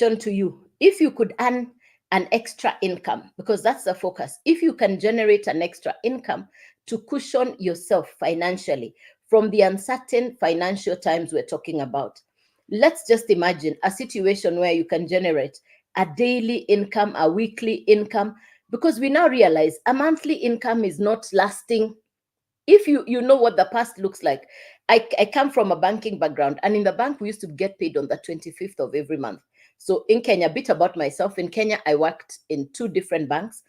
question to you. If you could earn an extra income, because that's the focus, if you can generate an extra income to cushion yourself financially from the uncertain financial times we're talking about, let's just imagine a situation where you can generate a daily income, a weekly income, because we now realize a monthly income is not lasting. If you know what the past looks like, I come from a banking background, and in the bank we used to get paid on the 25th of every month. So in Kenya, a bit about myself. In Kenya, I worked in 2 different banks,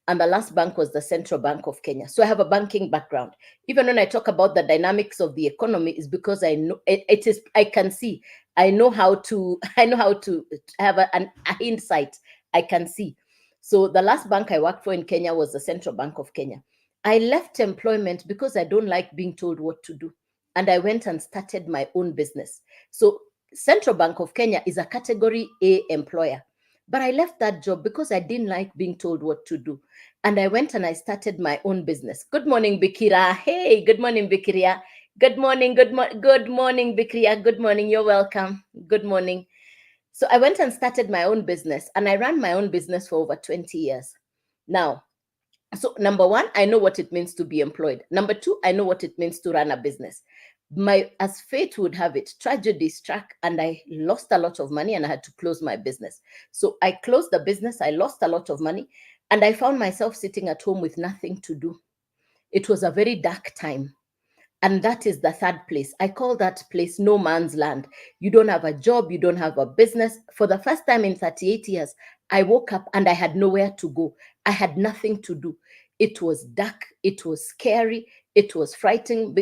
and the last bank was the Central Bank of Kenya. So I have a banking background. Even when I talk about the dynamics of the economy, is because I know it is, I can see, I know how to I know how to have a insight. I can see. So the last bank I worked for in Kenya was the Central Bank of Kenya. I left employment because I don't like being told what to do, and I went and started my own business. So Central Bank of Kenya is a category A employer. But I left that job because I didn't like being told what to do. And I went and I started my own business. Good morning, Bikira. Hey, good morning, Bikiria. Good morning, good morning, Bikiria. Good morning. You're welcome. Good morning. So I went and started my own business, and I ran my own business for over 20 years. Now, so number one, I know what it means to be employed. Number two, I know what it means to run a business. As fate would have it, tragedy struck, and I lost a lot of money, and I had to close my business. So I closed the business, I lost a lot of money, and I found myself sitting at home with nothing to do. It was a very dark time. And that is the third place. I call that place no man's land. You don't have a job, you don't have a business. For the first time in 38 years, I woke up and I had nowhere to go. I had nothing to do. It was dark, it was scary, it was frightening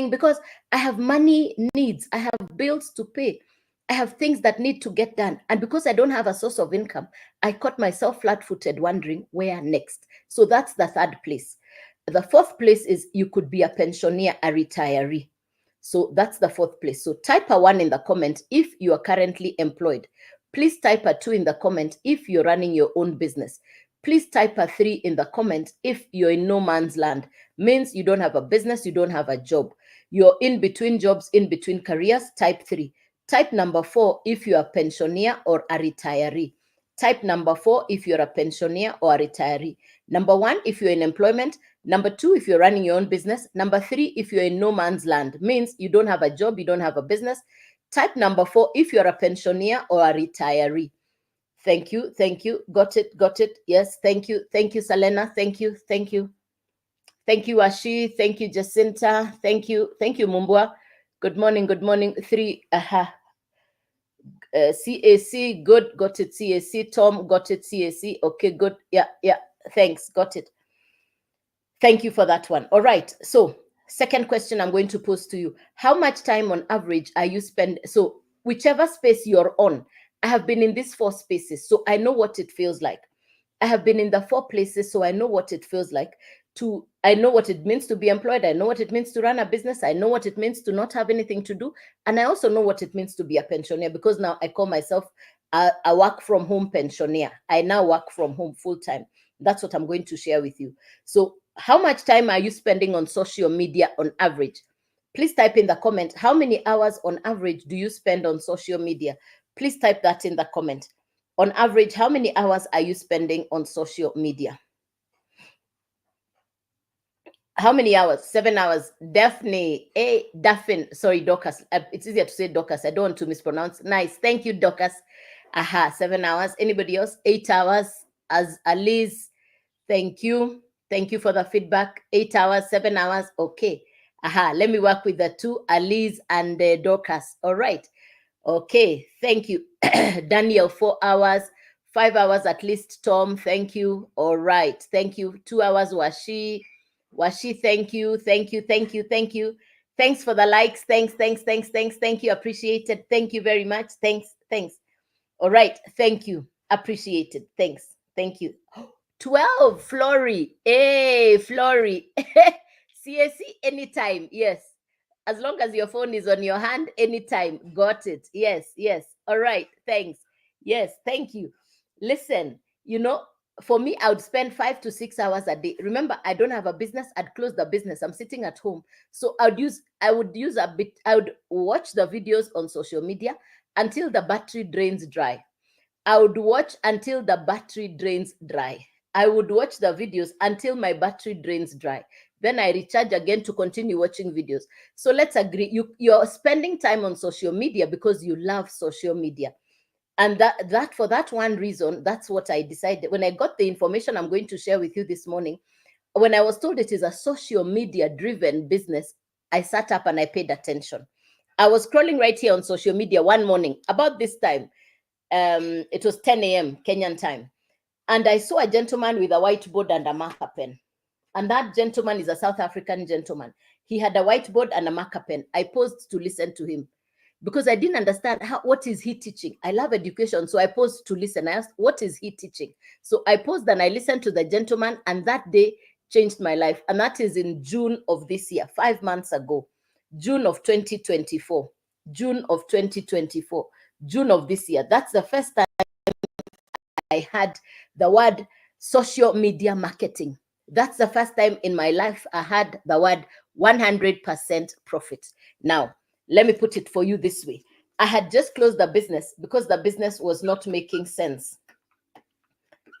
because I have money needs, I have bills to pay, I have things that need to get done. And because I don't have a source of income, I caught myself flat-footed wondering where next. So that's the third place. The fourth place is you could be a pensioner, a retiree. So that's the fourth place. So type a 1 in the comment if you are currently employed. Please type a 2 in the comment if you're running your own business. Please type a 3 in the comment if you're in no man's land. Means you don't have a business, you don't have a job. You're in between jobs, in between careers. Type 3. Type number 4 if you're a pensioner or a retiree. Type number 4 if you're a pensioner or a retiree. Number 1 if you're in employment. Number 2 if you're running your own business. Number 3 if you're in no man's land. Means you don't have a job, you don't have a business. Type number 4 if you're a pensioner or a retiree. Thank you, thank you. Got it, got it. Yes, thank you, Selena. Thank you, thank you. Thank you, Ashi. Thank you, Jacinta. Thank you, Mumbwa. Good morning, 3. CAC, good, got it, CAC. Tom, got it, CAC. Okay, good. Yeah, thanks, got it. Thank you for that one. All right, so second question I'm going to pose to you. How much time on average are you spend? So whichever space you're on, I have been in these 4 spaces, so I know what it feels like. I have been in the 4 places, so I know what it feels like I know what it means to be employed. I know what it means to run a business. I know what it means to not have anything to do. And I also know what it means to be a pensioner, because now I call myself a work from home pensioner. I now work from home full time. That's what I'm going to share with you. So how much time are you spending on social media on average? Please type in the comment. How many hours on average do you spend on social media? Please type that in the comment. On average, how many hours are you spending on social media? How many hours? 7 hours. Daphne. Hey, Daphne. Sorry, Dorcas. It's easier to say Dorcas. I don't want to mispronounce. Nice. Thank you, Dorcas. 7 hours. Anybody else? 8 hours. As Alice. Thank you. Thank you for the feedback. 8 hours, 7 hours. Okay. Let me work with the 2, Alice and Dorcas. All right. Okay. Thank you. Daniel, 4 hours. 5 hours at least, Tom. Thank you. All right. Thank you. 2 hours, Washi, thank you. Thanks for the likes. Thank you. Appreciated. Thank you very much. Thanks. All right. Thank you. Appreciated. Thanks. Thank you. 12, Flory. Hey, Flory. CAC anytime. Yes. As long as your phone is on your hand, anytime. Got it. Yes. All right. Thanks. Yes. Thank you. Listen, for me, I would spend 5 to 6 hours a day. Remember, I don't have a business. I'd close the business. I'm sitting at home. So I would use I would watch the videos on social media until the battery drains dry. I would watch until the battery drains dry. I would watch the videos until my battery drains dry. Then I recharge again to continue watching videos. So let's agree, you're spending time on social media because you love social media. And that for that one reason, that's what I decided. When I got the information I'm going to share with you this morning, when I was told it is a social media driven business, I sat up and I paid attention. I was scrolling right here on social media one morning about this time. It was 10 a.m. Kenyan time. And I saw a gentleman with a whiteboard and a marker pen. And that gentleman is a South African gentleman. He had a whiteboard and a marker pen. I paused to listen to him because I didn't understand what is he teaching. I love education, so I paused to listen. I asked, what is he teaching? So I paused and I listened to the gentleman, and that day changed my life. And that is in June of this year, 5 months ago, June of 2024, June of 2024, June of this year. That's the first time I had the word social media marketing. That's the first time in my life I had the word 100% profit. Now, let me put it for you this way. I had just closed the business because the business was not making sense.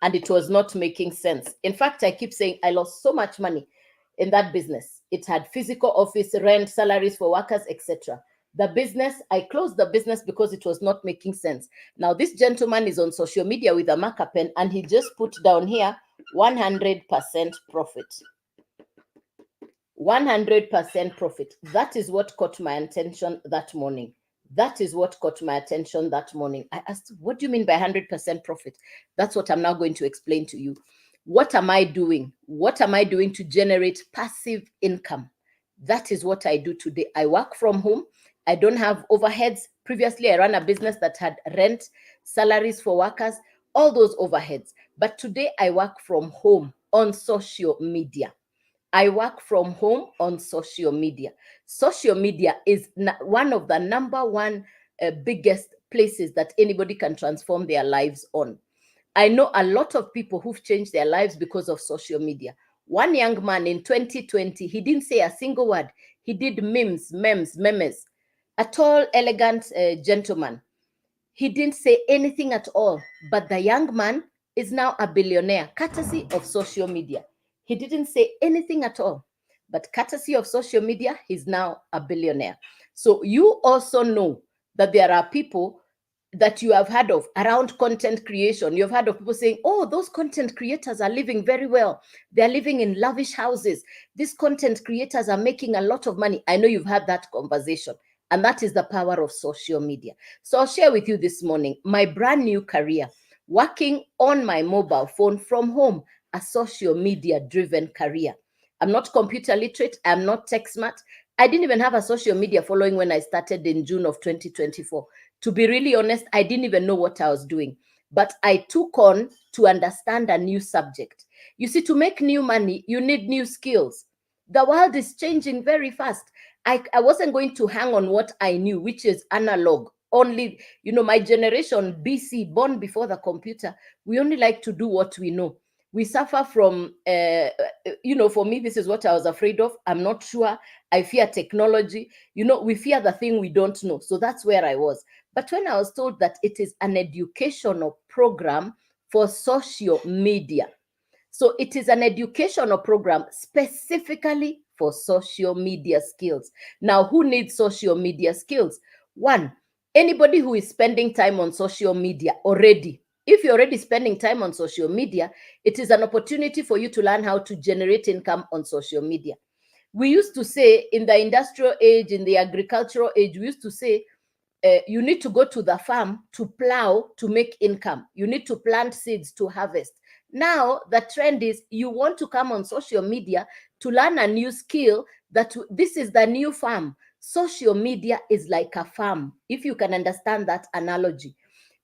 And it was not making sense. In fact, I keep saying I lost so much money in that business. It had physical office, rent, salaries for workers, etc. The business, I closed the business because it was not making sense. Now, this gentleman is on social media with a marker pen, and he just put down here 100% profit. 100% profit. That is what caught my attention that morning. That is what caught my attention that morning. I asked, what do you mean by 100% profit? That's what I'm now going to explain to you. What am I doing? What am I doing to generate passive income? That is what I do today. I work from home. I don't have overheads. Previously, I ran a business that had rent, salaries for workers, all those overheads. But today, I work from home on social media. I work from home on social media. Social media is one of the number one biggest places that anybody can transform their lives on. I know a lot of people who've changed their lives because of social media. One young man in 2020, he didn't say a single word. He did memes. A tall, elegant gentleman. He didn't say anything at all. But the young man is now a billionaire, courtesy of social media. He didn't say anything at all. But courtesy of social media, he's now a billionaire. So you also know that there are people that you have heard of around content creation. You've heard of people saying, oh, those content creators are living very well. They're living in lavish houses. These content creators are making a lot of money. I know you've had that conversation. And that is the power of social media. So I'll share with you this morning my brand new career, working on my mobile phone from home, a social media driven career. I'm not computer literate. I'm not tech smart. I didn't even have a social media following when I started in June of 2024. To be really honest, I didn't even know what I was doing. But I took on to understand a new subject. You see, to make new money, you need new skills. The world is changing very fast. I wasn't going to hang on what I knew, which is analog. Only, my generation, BC, born before the computer, we only like to do what we know. We suffer from, for me, this is what I was afraid of. I'm not sure. I fear technology. We fear the thing we don't know. So that's where I was. But when I was told that it is an educational program for social media, so it is an educational program specifically for social media skills. Now, who needs social media skills? One, anybody who is spending time on social media already. If you're already spending time on social media, it is an opportunity for you to learn how to generate income on social media. We used to say in the industrial age, in the agricultural age, we used to say, you need to go to the farm to plow to make income. You need to plant seeds to harvest. Now, the trend is you want to come on social media to learn a new skill that this is the new farm. Social media is like a farm, if you can understand that analogy.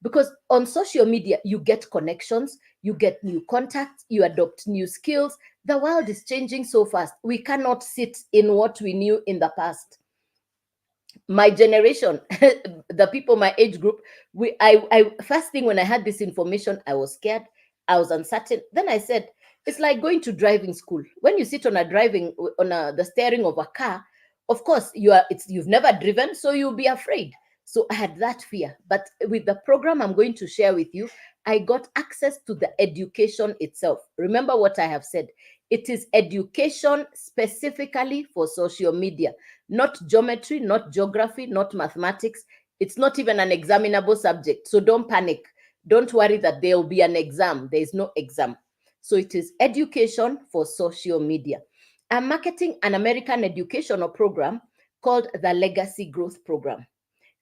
Because on social media, you get connections, you get new contacts, you adopt new skills. The world is changing so fast. We cannot sit in what we knew in the past. My generation, the people my age group, I first thing when I had this information, I was scared, I was uncertain. Then I said, it's like going to driving school. When you sit on the steering of a car, of course you've never driven, so you'll be afraid. So I had that fear. But with the program I'm going to share with you, I got access to the education itself. Remember what I have said. It is education specifically for social media, not geometry, not geography, not mathematics. It's not even an examinable subject. So don't panic. Don't worry that there will be an exam. There is no exam. So it is education for social media. I'm marketing an American educational program called the Legacy Growth Program,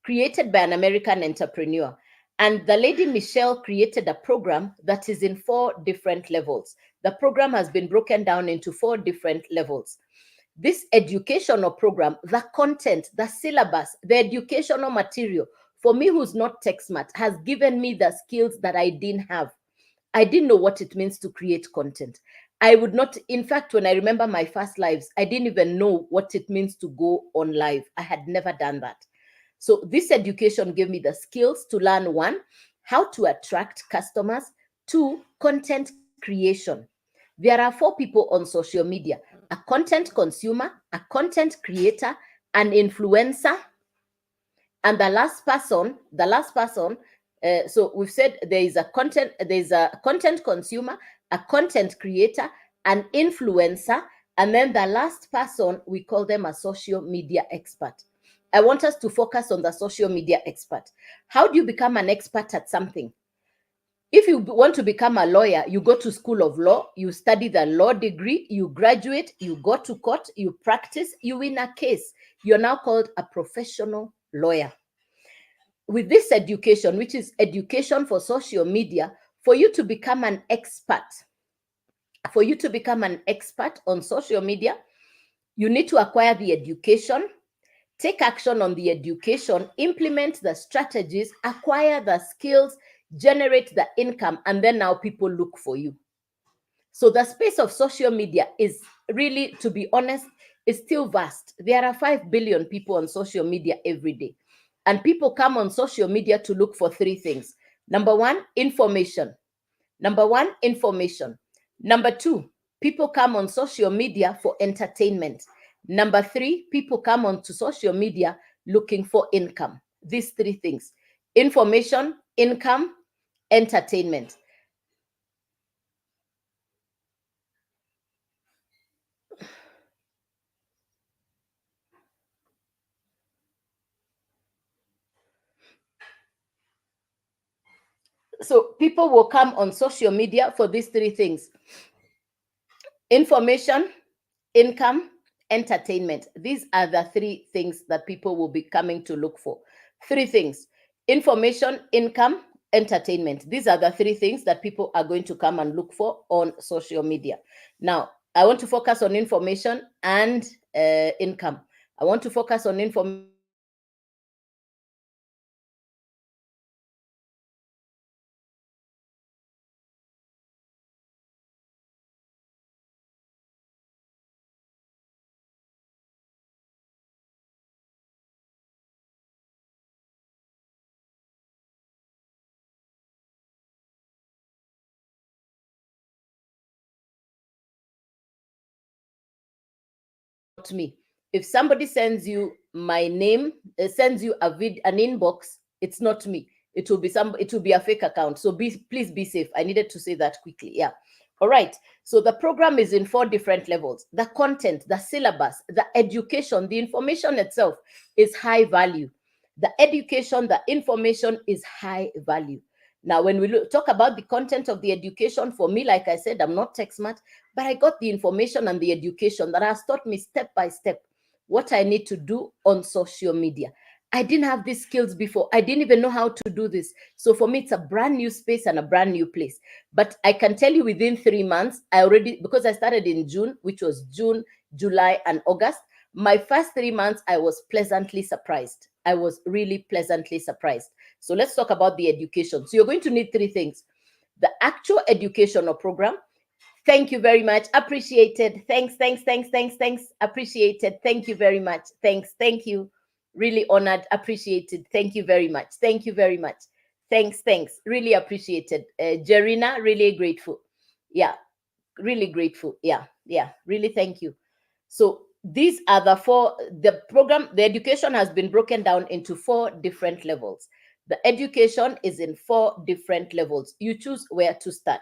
created by an American entrepreneur. And the lady Michelle created a program that is in 4 different levels. The program has been broken down into 4 different levels. This educational program, the content, the syllabus, the educational material, for me who's not tech smart, has given me the skills that I didn't have. I didn't know what it means to create content. I would not, in fact, when I remember my first lives, I didn't even know what it means to go on live. I had never done that. So this education gave me the skills to learn, 1, how to attract customers, 2, content creation. There are 4 people on social media: a content consumer, a content creator, an influencer, and the last person, so we've said there's a content consumer, a content creator, an influencer, and then the last person, we call them a social media expert. I want us to focus on the social media expert. How do you become an expert at something? If you want to become a lawyer, you go to school of law, you study the law degree, you graduate, you go to court, you practice, you win a case. You're now called a professional lawyer. With this education, which is education for social media, for you to become an expert, on social media, you need to acquire the education, take action on the education, implement the strategies, acquire the skills, generate the income, and then now people look for you. So the space of social media is really, to be honest, is still vast. There are 5 billion people on social media every day. And people come on social media to look for 3 things. Number 1, information. Number 2, people come on social media for entertainment. Number 3, people come onto social media looking for income. These 3 things: information, income, entertainment. So people will come on social media for these 3 things: information, income, entertainment. These are the 3 things that people will be coming to look for. 3 things: information, income, entertainment. These are the 3 things that people are going to come and look for on social media. Now, I want to focus on information and income. I want to focus on information. Me. If somebody sends you my name, sends you an inbox, it's not me. It will be a fake account. So please be safe. I needed to say that quickly. Yeah. All right. So the program is in 4 different levels. The content, the syllabus, the education, the information itself is high value. The education, the information is high value. Now, when we talk about the content of the education, for me, like I said, I'm not tech smart, but I got the information and the education that has taught me step by step what I need to do on social media. I didn't have these skills before. I didn't even know how to do this. So for me, it's a brand new space and a brand new place. But I can tell you within 3 months, because I started in June, which was June, July, and August, my first 3 months, I was pleasantly surprised. I was really pleasantly surprised. So let's talk about the education. So you're going to need 3 things: the actual educational program. Thank you very much. Appreciated. Thanks. Appreciated. Thank you very much. Thanks. Thank you. Really honored. Appreciated. Thank you very much. Thank you very much. Thanks. Really appreciated. Jerina, really grateful. Yeah, really grateful. Yeah, really thank you. So these are the education has been broken down into 4 different levels. The education is in 4 different levels. You choose where to start.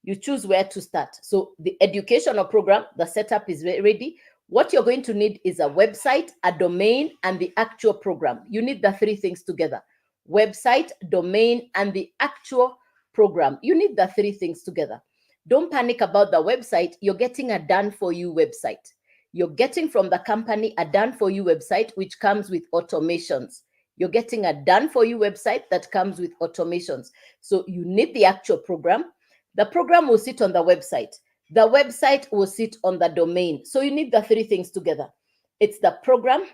You choose where to start. So the educational program, the setup is ready. What you're going to need is a website, a domain, and the actual program. You need the 3 things together: website, domain, and the actual program. You need the 3 things together. Don't panic about the website. You're getting a done-for-you website. You're getting from the company a done-for-you website, which comes with automations. You're getting a done-for-you website that comes with automations. So you need the actual program. The program will sit on the website. The website will sit on the domain. So you need the 3 things together. It's the program,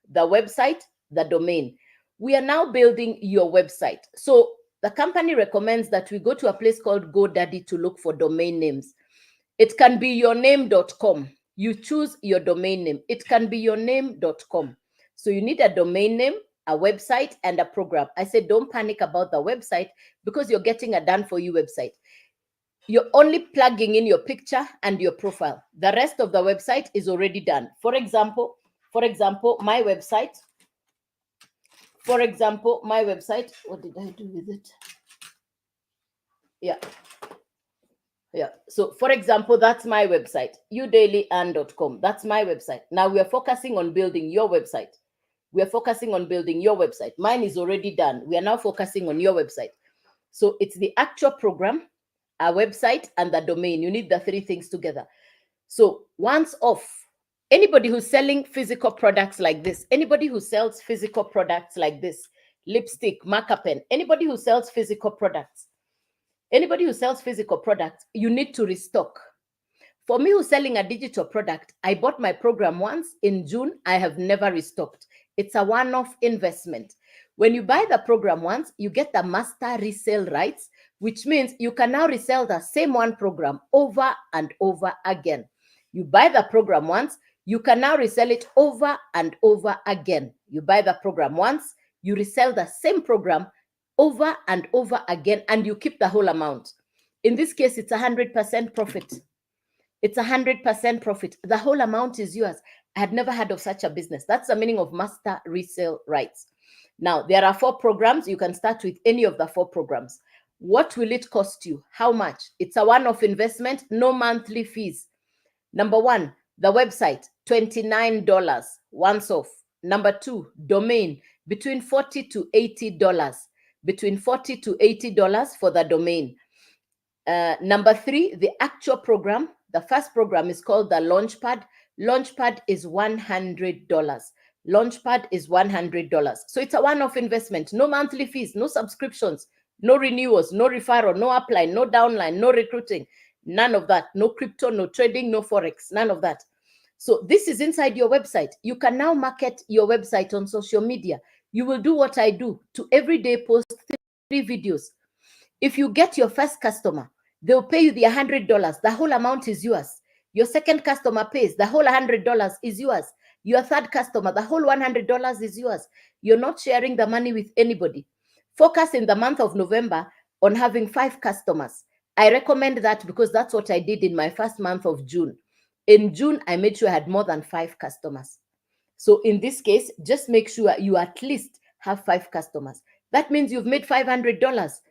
the website, the domain. We are now building your website. So the company recommends that we go to a place called GoDaddy to look for domain names. It can be yourname.com. You choose your domain name. It can be yourname.com. So you need a domain name, a website, and a program. I said, don't panic about the website because you're getting a done-for-you website. You're only plugging in your picture and your profile. The rest of the website is already done. For example, my website. What did I do with it? Yeah. So for example, that's my website, youdailyand.com. That's my website. Now we are focusing on building your website. Mine is already done. We are now focusing on your website. So it's the actual program, a website, and the domain. You need the 3 things together. So once off, anybody who's selling physical products like this, lipstick, marker pen, anybody who sells physical products, you need to restock. For me, who's selling a digital product, I bought my program once in June. I have never restocked. It's a one-off investment. When you buy the program once, you get the master resale rights, which means you can now resell the same one program over and over again. You buy the program once, you can now resell it over and over again. You buy the program once, you resell the same program over and over again, and you keep the whole amount. In this case, it's 100% profit. It's 100% profit. The whole amount is yours. I had never heard of such a business. That's the meaning of master resale rights. Now, there are 4 programs. You can start with any of the 4 programs. What will it cost you? How much? It's a one-off investment, no monthly fees. Number 1, the website, $29, once off. Number 2, domain, between $40 to $80. Between $40 to $80 for the domain. Number 3, the actual program. The first program is called the Launchpad. Launchpad is $100. Launchpad is $100. So it's a one-off investment. No monthly fees, no subscriptions, no renewals, no referral, no upline, no downline, no recruiting, none of that. No crypto, no trading, no forex, none of that. So this is inside your website. You can now market your website on social media. You will do what I do, to every day post 3 videos. If you get your first customer, they'll pay you the $100. The whole amount is yours. Your second customer pays, the whole $100 is yours. Your third customer, the whole $100 is yours. You're not sharing the money with anybody. Focus in the month of November on having 5 customers. I recommend that because that's what I did in my first month of June. In June, I made sure I had more than 5 customers. So in this case, just make sure you at least have 5 customers. That means you've made $500.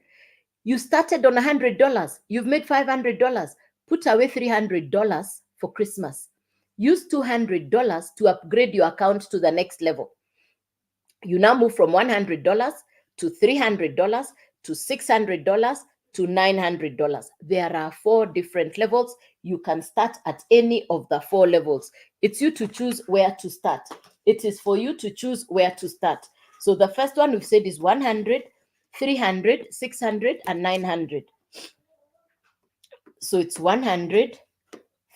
You started on $100. You've made $500. Put away $300 for Christmas. Use $200 to upgrade your account to the next level. You now move from $100 to $300 to $600 to $900. There are 4 different levels. You can start at any of the 4 levels. It's you to choose where to start. It is for you to choose where to start. So the first one we've said is 100, 300, 600, and 900. So it's 100,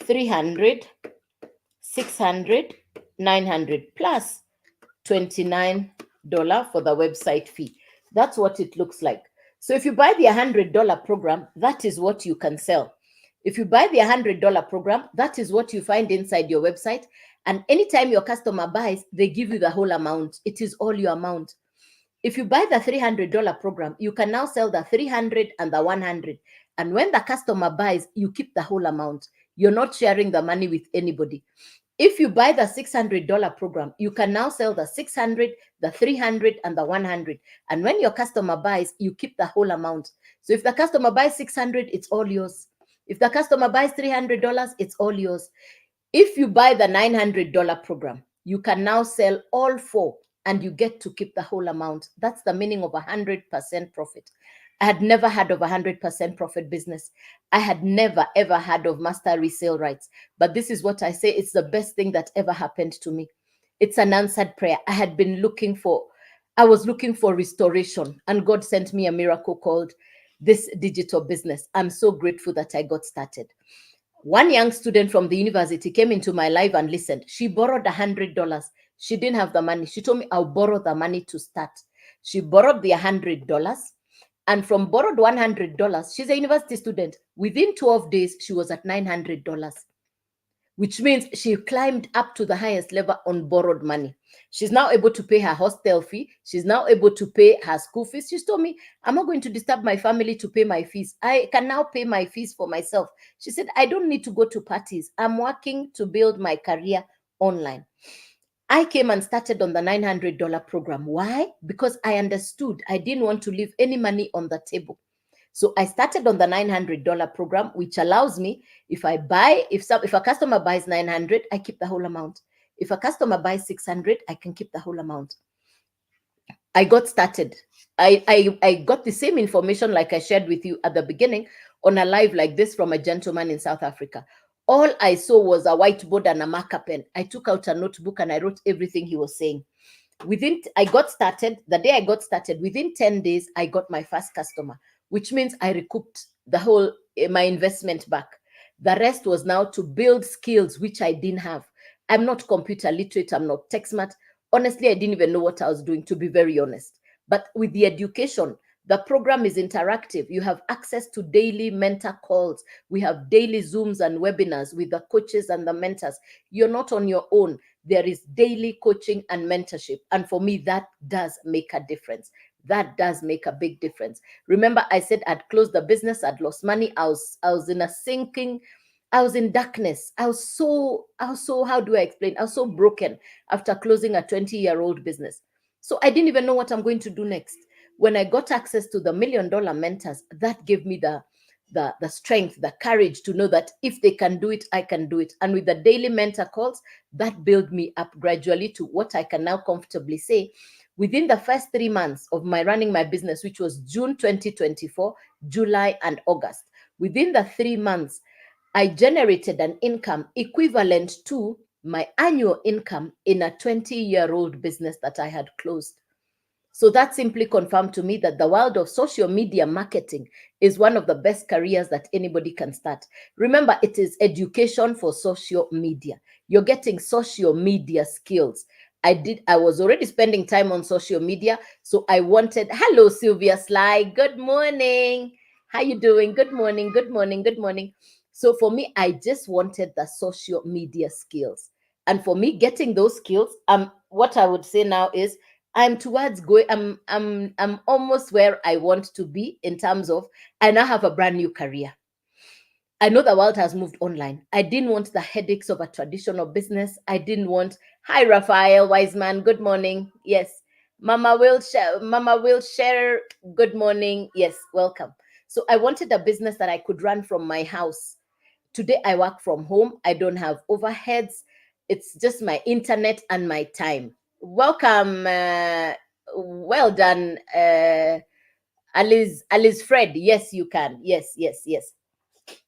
300, 600, 900 plus $29 for the website fee. That's what it looks like. So if you buy the $100 program, that is what you can sell. If you buy the $100 program, that is what you find inside your website. And anytime your customer buys, they give you the whole amount. It is all your amount. If you buy the $300 program, you can now sell the 300 and the 100. And when the customer buys, you keep the whole amount. You're not sharing the money with anybody. If you buy the $600 program, you can now sell the 600, the 300, and the 100. And when your customer buys, you keep the whole amount. So if the customer buys 600, it's all yours. If the customer buys $300, it's all yours. If you buy the $900 program, you can now sell all 4 and you get to keep the whole amount. That's the meaning of 100% profit. I had never heard of 100% profit business. I had never, ever heard of master resale rights. But this is what I say, it's the best thing that ever happened to me. It's an answered prayer. I was looking for restoration, and God sent me a miracle called this digital business. I'm so grateful that I got started. One young student from the university came into my live and listened. She borrowed $100. She didn't have the money. She told me, I'll borrow the money to start. She borrowed the $100. And from borrowed $100, she's a university student. Within 12 days, she was at $900, which means she climbed up to the highest level on borrowed money. She's now able to pay her hostel fee. She's now able to pay her school fees. She's told me, I'm not going to disturb my family to pay my fees. I can now pay my fees for myself. She said, I don't need to go to parties. I'm working to build my career online. I came and started on the $900 program. Why? Because I understood I didn't want to leave any money on the table. So I started on the $900 program, which allows me, if a customer buys 900, I keep the whole amount. If a customer buys 600, I can keep the whole amount. I got started. I got the same information like I shared with you at the beginning on a live like this from a gentleman in South Africa. All I saw was a whiteboard and a marker pen. I took out a notebook and I wrote everything he was saying. The day I got started, within 10 days, I got my first customer, which means I recouped my investment back. The rest was now to build skills, which I didn't have. I'm not computer literate. I'm not tech smart. Honestly, I didn't even know what I was doing, to be very honest. But with the education, the program is interactive. You have access to daily mentor calls. We have daily Zooms and webinars with the coaches and the mentors. You're not on your own. There is daily coaching and mentorship. And for me, that does make a difference. That does make a big difference. Remember, I said I'd closed the business, I'd lost money. I was in a sinking, I was in darkness. I was so, how do I explain? I was so broken after closing a 20-year-old business. So I didn't even know what I'm going to do next. When I got access to the $1 Million Mentors, that gave me the strength, the courage to know that if they can do it, I can do it. And with the daily mentor calls, that built me up gradually to what I can now comfortably say. Within the first 3 months of my running my business, which was June 2024, July and August, within the 3 months, I generated an income equivalent to my annual income in a 20-year-old business that I had closed. So that simply confirmed to me that the world of social media marketing is one of the best careers that anybody can start. Remember, it is education for social media. You're getting social media skills. I was already spending time on social media, so I wanted, hello, Sylvia Sly, good morning. How you doing? Good morning, good morning, good morning. So for me, I just wanted the social media skills. And for me, getting those skills, what I would say now is I'm towards going, I'm almost where I want to be in terms of I now have a brand new career. I know the world has moved online. I didn't want the headaches of a traditional business. I didn't want, hi, Raphael Wiseman, good morning. Yes. Mama will share, good morning. Yes, welcome. So I wanted a business that I could run from my house. Today I work from home. I don't have overheads. It's just my internet and my time. Welcome. Well done, Alice Fred. Yes, you can. Yes, yes, yes.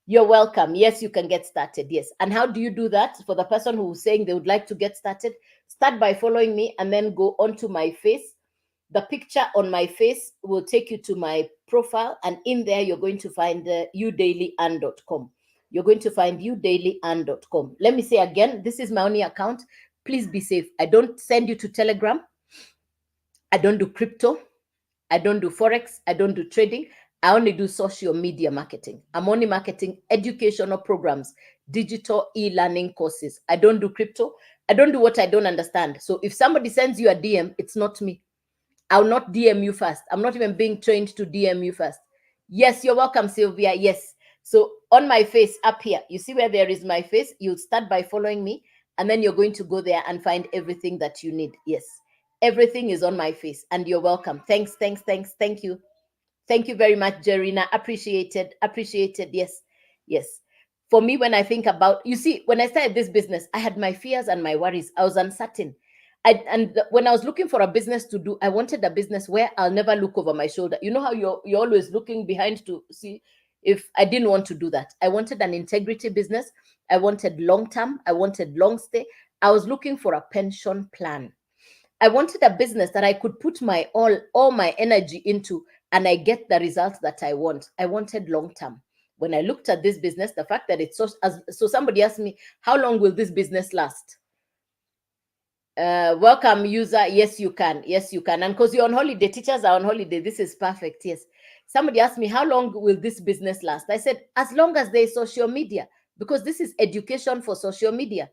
You're welcome. Yes, you can get started. Yes. And how do you do that? For the person who's saying they would like to get started, start by following me and then go onto my face. The picture on my face will take you to my profile, and in there you're going to find youdailyand.com. You're going to find youdailyand.com. Let me say again, this is my only account. Please be safe. I don't send you to Telegram. I don't do crypto. I don't do Forex. I don't do trading. I only do social media marketing. I'm only marketing educational programs, digital e-learning courses. I don't do crypto. I don't do what I don't understand. So if somebody sends you a DM, it's not me. I'll not DM you first. I'm not even being trained to DM you first. Yes, you're welcome, Sylvia. Yes. So on my face up here, you see where there is my face? You'll start by following me. And then you're going to go there and find everything that you need. Yes, everything is on my face, and you're welcome. Thanks. Thank you. Thank you very much, Jerina. Appreciated. Yes, yes. For me, when I think about, you see, when I started this business, I had my fears and my worries. I was uncertain. When I was looking for a business to do, I wanted a business where I'll never look over my shoulder. You know how you're always looking behind to see. If I didn't want to do that, I wanted an integrity business. I wanted long term. I wanted long stay. I was looking for a pension plan. I wanted a business that I could put my all my energy into, and I get the results that I want. I wanted long term. When I looked at this business, the fact that it's so somebody asked me, how long will this business last? Welcome, user. Yes, you can. Yes, you can. And because you're on holiday, teachers are on holiday. This is perfect. Yes. Somebody asked me, how long will this business last? I said, as long as there is social media, because this is education for social media.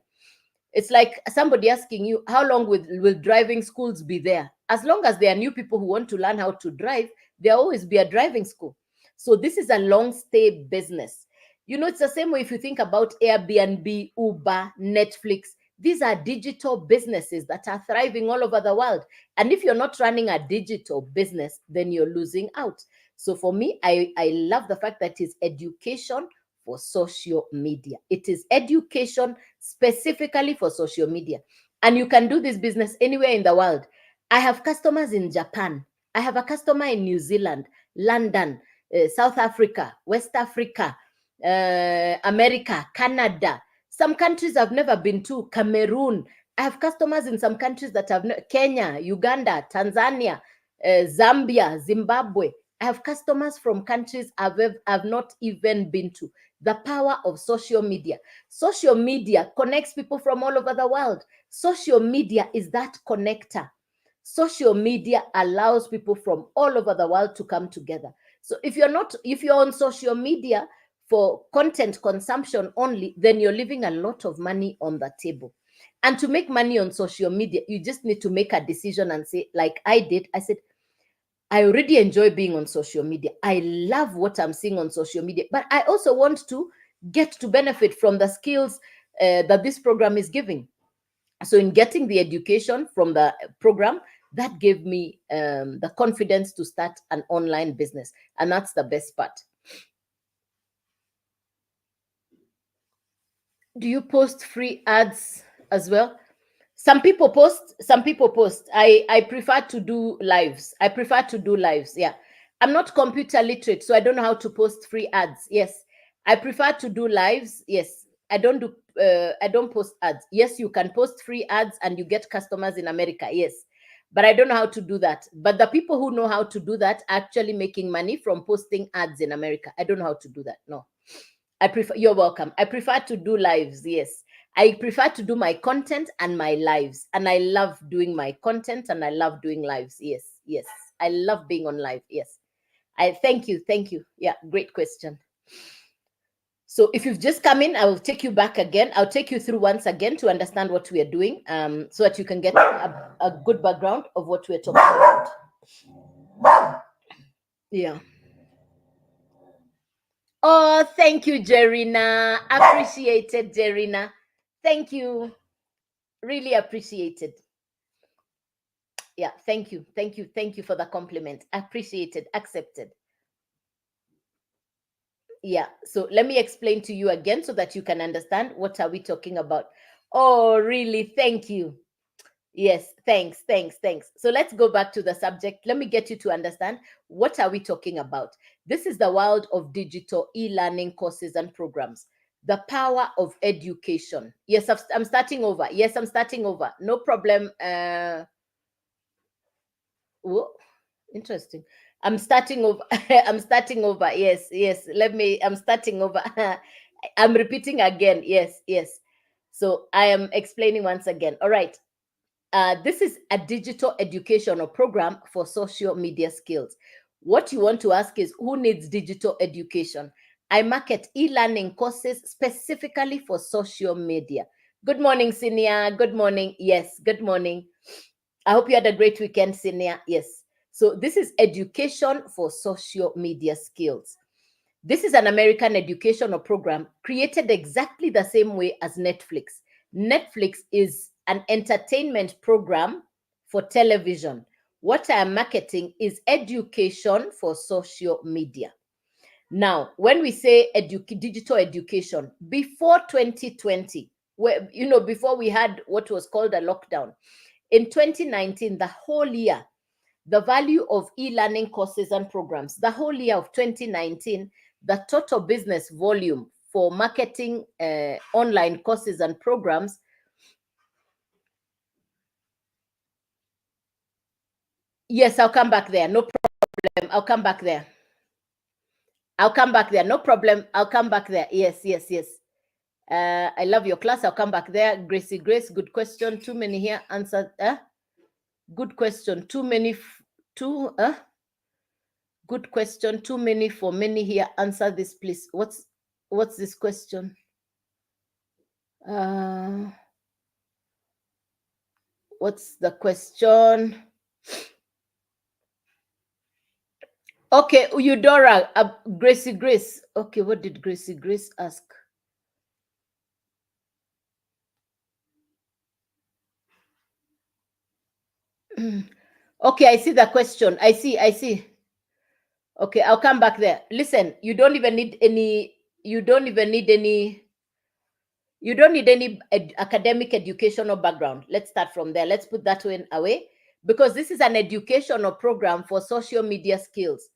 It's like somebody asking you, how long will driving schools be there? As long as there are new people who want to learn how to drive, there always be a driving school. So this is a long stay business. You know, it's the same way if you think about Airbnb, Uber, Netflix. These are digital businesses that are thriving all over the world. And if you're not running a digital business, then you're losing out. So for me, I love the fact that it's education for social media. It is education specifically for social media. And you can do this business anywhere in the world. I have customers in Japan. I have a customer in New Zealand, London, South Africa, West Africa, America, Canada. Some countries I've never been to, Cameroon. I have customers in some countries that have Kenya, Uganda, Tanzania, Zambia, Zimbabwe. I have customers from countries I've not even been to. The power of social media. Social media connects people from all over the world. Social media is that connector. Social media allows people from all over the world to come together. So if you're on social media for content consumption only, then you're leaving a lot of money on the table. And to make money on social media, you just need to make a decision and say, like I did, I said, I already enjoy being on social media. I love what I'm seeing on social media, but I also want to get to benefit from the skills that this program is giving. So in getting the education from the program, that gave me the confidence to start an online business. And that's the best part. Do you post free ads as well? Some people post, some people post. I prefer to do lives. Yeah. I'm not computer literate, so I don't know how to post free ads. Yes. I prefer to do lives. Yes. I don't post ads. Yes, you can post free ads and you get customers in America. Yes. But I don't know how to do that. But the people who know how to do that are actually making money from posting ads in America. I don't know how to do that. No. You're welcome. I prefer to do lives. Yes. I prefer to do my content and my lives. And I love doing my content and I love doing lives. Yes. Yes. I love being on live. Yes. Thank you. Thank you. Yeah. Great question. So if you've just come in, I will take you back again. I'll take you through once again to understand what we are doing, so that you can get a good background of what we're talking about. Yeah. Oh, thank you, Jerina. Appreciated, Jerina. Thank you. Really appreciated. Yeah, thank you. Thank you for the compliment. Appreciated, accepted. Yeah, so let me explain to you again so that you can understand what are we talking about. Oh, really? Thank you. Yes, thanks. So let's go back to the subject. Let me get you to understand what are we talking about. This is the world of digital e-learning courses and programs. The power of education. Yes, I'm starting over. Yes, I'm starting over. No problem. Oh, interesting. I'm starting over. I'm starting over. Yes. I'm starting over. I'm repeating again. Yes. So I am explaining once again. All right. This is a digital educational program for social media skills. What you want to ask is, who needs digital education? I market e-learning courses specifically for social media. Good morning, Sinia. Good morning. Yes, good morning. I hope you had a great weekend, Sinia. Yes. So this is education for social media skills. This is an American educational program created exactly the same way as Netflix. Netflix is an entertainment program for television. What I am marketing is education for social media. Now, when we say digital education, before 2020, where, before we had what was called a lockdown, in 2019, the whole year, the value of e-learning courses and programs, the whole year of 2019, the total business volume for marketing online courses and programs. Yes, I'll come back there. No problem. I'll come back there. I'll come back there. No problem. I'll come back there. Yes, yes, yes. I love your class. I'll come back there. Gracie Grace, good question. Too many here. Answer. Good question. Too many. Good question. Too many for many here. Answer this, please. What's this question? What's the question? Okay, Eudora, Gracie Grace. Okay, what did Gracie Grace ask? Okay, I see the question. I see. Okay, I'll come back there. Listen, you don't need any academic educational background. Let's start from there. Let's put that one away, because this is an educational program for social media skills.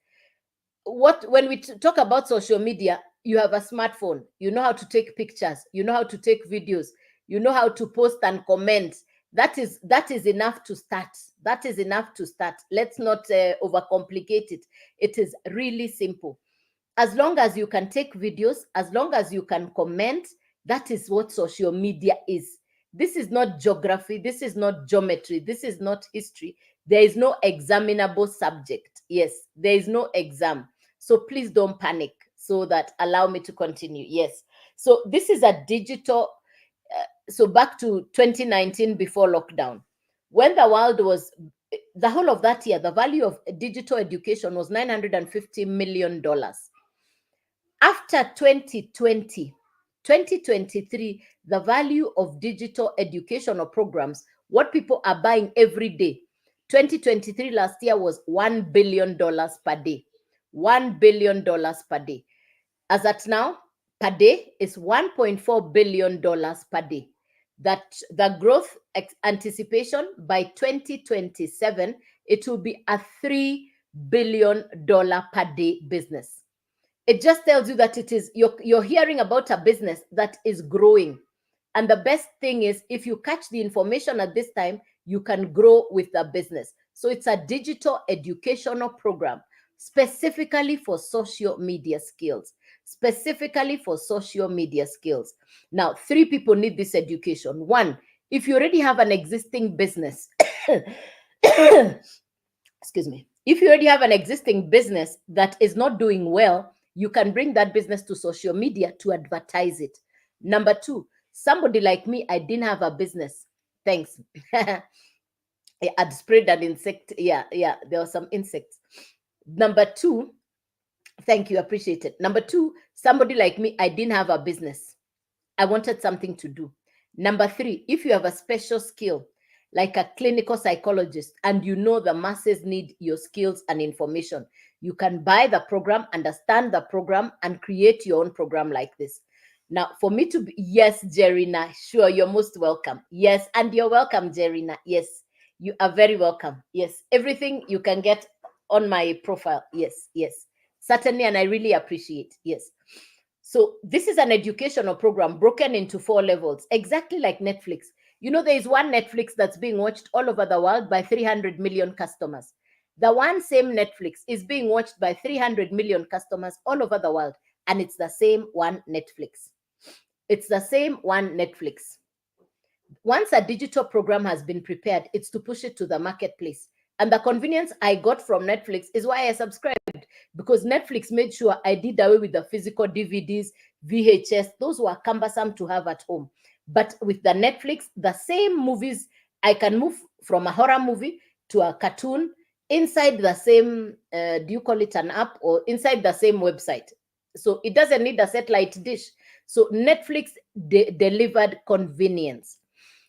When we talk about social media, you have a smartphone, you know how to take pictures, you know how to take videos, you know how to post and comment. That is enough to start. That is enough to start. Let's not overcomplicate it. It is really simple. As long as you can take videos, as long as you can comment, that is what social media is. This is not geography. This is not geometry. This is not history. There is no examinable subject. Yes, there is no exam. So please don't panic. So that allow me to continue. Yes. So this is a digital. So back to 2019, before lockdown, when the world was, the whole of that year, the value of digital education was $950 million. After 2020, 2023, the value of digital educational programs, what people are buying every day, 2023 last year was $1 billion per day. $1 billion per day. As at now, per day is $1.4 billion per day. That the growth anticipation by 2027, it will be a $3 billion per day business. It just tells you that it is, you're hearing about a business that is growing. And the best thing is, if you catch the information at this time, you can grow with the business. So it's a digital educational program specifically for social media skills. Specifically for social media skills. Now, 3 people need this education. 1, if you already have an existing business, excuse me, if you already have an existing business that is not doing well, you can bring that business to social media to advertise it. Number 2, somebody like me, I didn't have a business. Thanks. I'd sprayed an insect. Yeah, there were some insects. Number 2, thank you, appreciate it. Number 2, somebody like me, I didn't have a business. I wanted something to do. Number 3, if you have a special skill, like a clinical psychologist, and you know the masses need your skills and information, you can buy the program, understand the program, and create your own program like this. Now, for me to be, yes, Jerina, sure, you're most welcome. Yes, and you're welcome, Jerina. Yes, you are very welcome. Yes, everything you can get on my profile. Yes, certainly, and I really appreciate. Yes. So this is an educational program broken into 4 levels, exactly like Netflix. You know, there is one Netflix that's being watched all over the world by 300 million customers. The one same Netflix is being watched by 300 million customers all over the world, and it's the same one Netflix. It's the same one Netflix. Once a digital program has been prepared, it's to push it to the marketplace. And the convenience I got from Netflix is why I subscribed, because Netflix made sure I did away with the physical DVDs, VHS. Those were cumbersome to have at home. But with the Netflix, the same movies, I can move from a horror movie to a cartoon inside the same, do you call it an app, or inside the same website? So it doesn't need a satellite dish. So Netflix delivered convenience.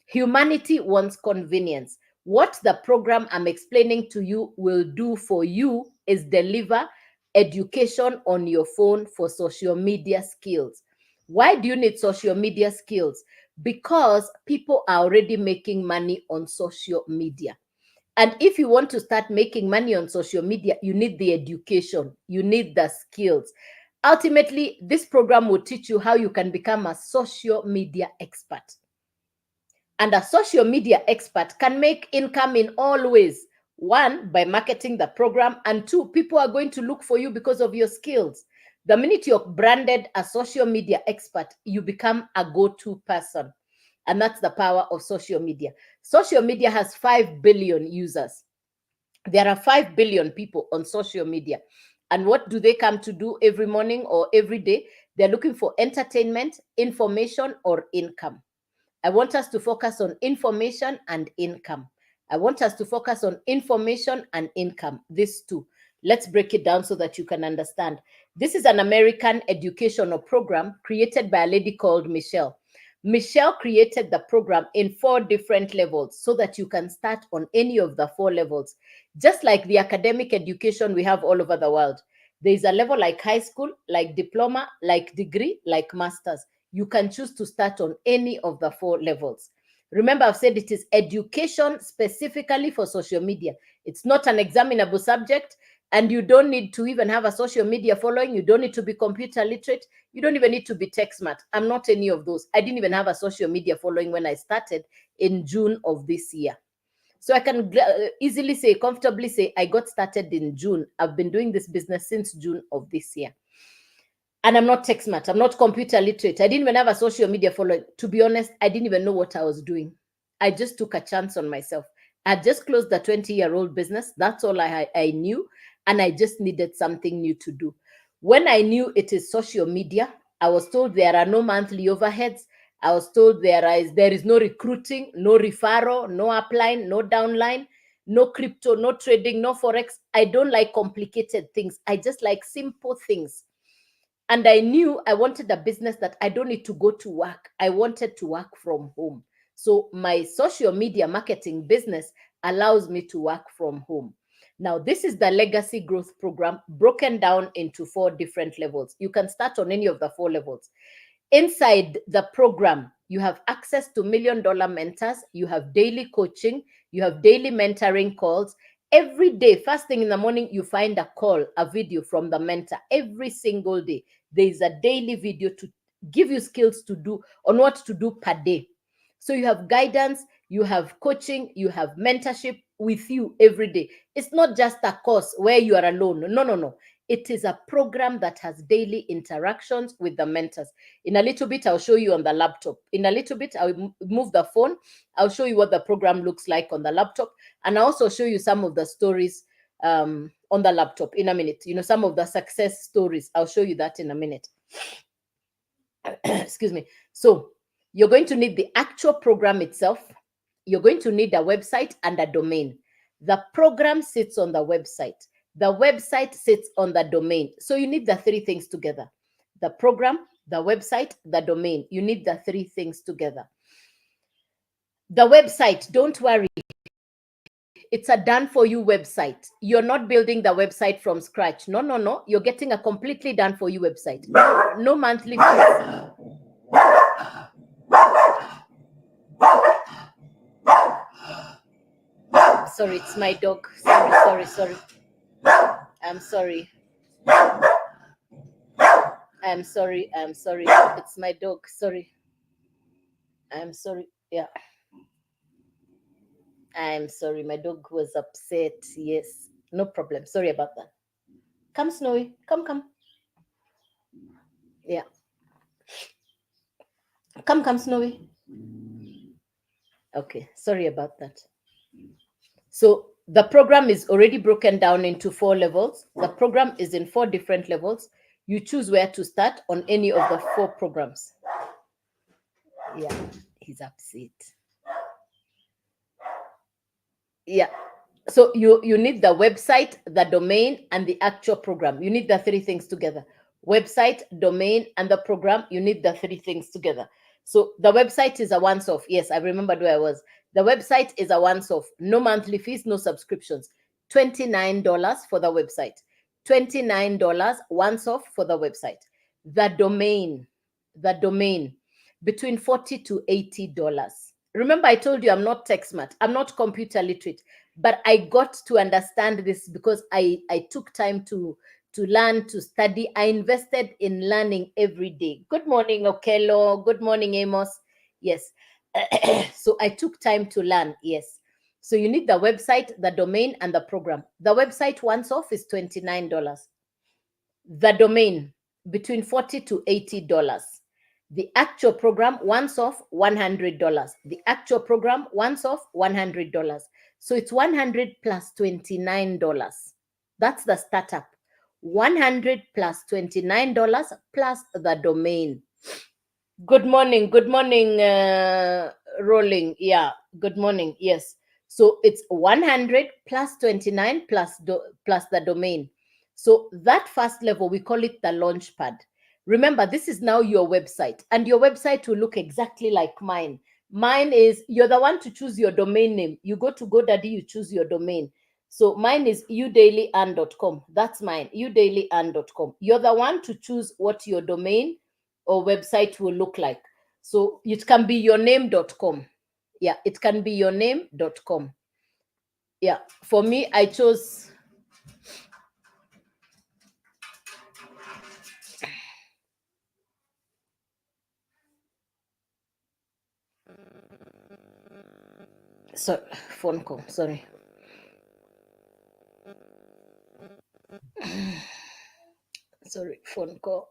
Humanity wants convenience. What the program I'm explaining to you will do for you is deliver education on your phone for social media skills. Why do you need social media skills? Because people are already making money on social media. And if you want to start making money on social media, you need the education, you need the skills. Ultimately, this program will teach you how you can become a social media expert. And a social media expert can make income in all ways. One, by marketing the program, and two, people are going to look for you because of your skills. The minute you're branded a social media expert, you become a go-to person. And that's the power of social media. Social media has 5 billion users. There are 5 billion people on social media. And what do they come to do every morning or every day? They're looking for entertainment, information, or income. I want us to focus on information and income. I want us to focus on information and income, these two. Let's break it down so that you can understand. This is an American educational program created by a lady called Michelle. Michelle created the program in 4 different levels so that you can start on any of the 4 levels. Just like the academic education we have all over the world. There is a level like high school, like diploma, like degree, like master's. You can choose to start on any of the 4 levels. Remember, I've said it is education specifically for social media. It's not an examinable subject, and you don't need to even have a social media following. You don't need to be computer literate. You don't even need to be tech smart. I'm not any of those. I didn't even have a social media following when I started in June of this year. So I can easily say, comfortably say, I got started in June. I've been doing this business since June of this year. And I'm not tech smart. I'm not computer literate. I didn't even have a social media following. To be honest, I didn't even know what I was doing. I just took a chance on myself. I just closed the 20-year-old business. That's all I knew. And I just needed something new to do. When I knew it is social media, I was told there are no monthly overheads. I was told there is no recruiting, no referral, no upline, no downline, no crypto, no trading, no forex. I don't like complicated things. I just like simple things. And I knew I wanted a business that I don't need to go to work. I wanted to work from home. So my social media marketing business allows me to work from home. Now, this is the Legacy Growth Program broken down into 4 different levels. You can start on any of the 4 levels. Inside the program, you have access to $1 million mentors. You have daily coaching. You have daily mentoring calls. Every day, first thing in the morning, you find a call, a video from the mentor. Every single day, there is a daily video to give you skills to do on what to do per day. So you have guidance, you have coaching, you have mentorship with you every day. It's not just a course where you are alone. No. It is a program that has daily interactions with the mentors. In a little bit, I'll show you on the laptop. In a little bit, I'll move the phone. I'll show you what the program looks like on the laptop. And I'll also show you some of the stories on the laptop in a minute. You know, some of the success stories. I'll show you that in a minute. Excuse me. So you're going to need the actual program itself. You're going to need a website and a domain. The program sits on the website. The website sits on the domain. So you need the 3 things together. The program, the website, the domain. You need the 3 things together. The website, don't worry. It's a done-for-you website. You're not building the website from scratch. No. You're getting a completely done-for-you website. No monthly fees. Sorry, it's my dog. Sorry. I'm sorry. It's my dog. Sorry. I'm sorry. Yeah. I'm sorry. My dog was upset. Yes. No problem. Sorry about that. Come, Snowy. Come. Yeah. Come, Snowy. Okay. Sorry about that. So the program is already broken down into 4 levels. The program is in 4 different levels. You choose where to start on any of the 4 programs. Yeah, he's upset. Yeah. So you need the website, the domain, and the actual program. You need the 3 things together. website, domain, and the program. You need the three things together. So the website is a once-off. Yes, I remembered where I was. The website is a once-off. No monthly fees, no subscriptions. $29 for the website. $29 once-off for the website. The domain, between $40 to $80. Remember, I told you I'm not tech smart. I'm not computer literate, but I got to understand this because I took time to learn, to study. I invested in learning every day. Good morning, Okello. Good morning, Amos. Yes. So I took time to learn. Yes. So you need the website, the domain, and the program. The website once off is $29. The domain between $40 to $80. The actual program once off $100. The actual program once off $100. So it's 100 plus $29. That's the startup. 100 plus $29 plus the domain. Good morning. Good morning, Rolling. Yeah, good morning. Yes. So it's 100 plus 29 plus the domain. So that first level, we call it the launch pad. Remember, this is now your website, and your website will look exactly like mine. Mine is, you're the one to choose your domain name. You go to GoDaddy, you choose your domain. So mine is udailyand.com. That's mine, udailyand.com. You're the one to choose what your domain or website will look like. So it can be yourname.com. Yeah, it can be yourname.com. Yeah, for me, I chose. So, phone call, sorry. Sorry, phone call.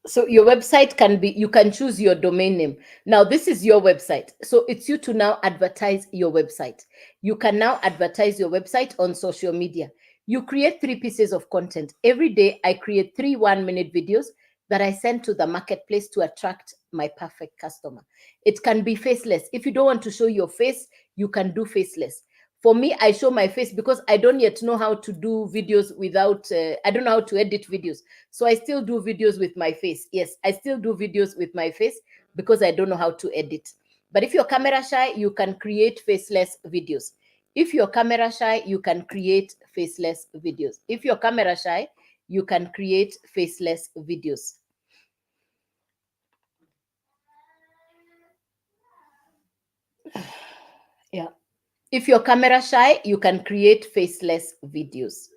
So your website can be, you can choose your domain name. Now this is your website. So it's you to now advertise your website. You can now advertise your website on social media. You create 3 pieces of content. Every day I create 3 1-minute videos that I send to the marketplace to attract my perfect customer. It can be faceless. If you don't want to show your face, you can do faceless. For me, I show my face because I don't yet know how to do videos without, I don't know how to edit videos. So I still do videos with my face. Yes, I still do videos with my face because I don't know how to edit. But if you're camera shy, you can create faceless videos. If you're camera shy, you can create faceless videos. If you're camera shy, you can create faceless videos. Yeah. If you're camera shy, you can create faceless videos.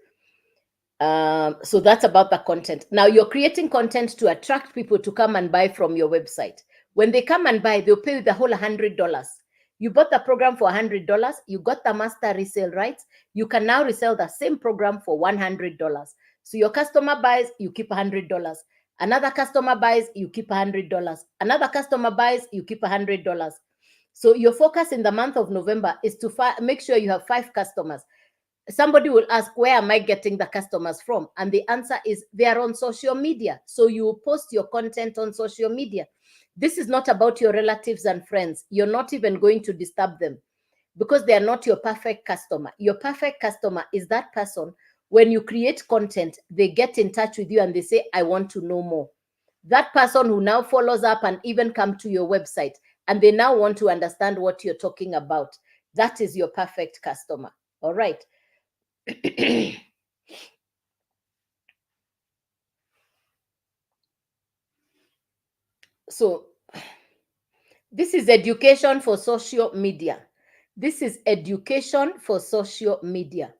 So that's about the content. Now you're creating content to attract people to come and buy from your website. When they come and buy, they'll pay you the whole $100. You bought the program for $100. You got the master resale rights. You can now resell the same program for $100. So your customer buys, you keep $100. Another customer buys, you keep $100. Another customer buys, you keep $100. So your focus in the month of November is to make sure you have 5 customers. Somebody will ask, where am I getting the customers from? And the answer is, they are on social media. So you post your content on social media. This is not about your relatives and friends. You're not even going to disturb them because they are not your perfect customer. Your perfect customer is that person, when you create content, they get in touch with you and they say, I want to know more. That person who now follows up and even come to your website, and they now want to understand what you're talking about. That is your perfect customer. All right. So this is education for social media. This is education for social media.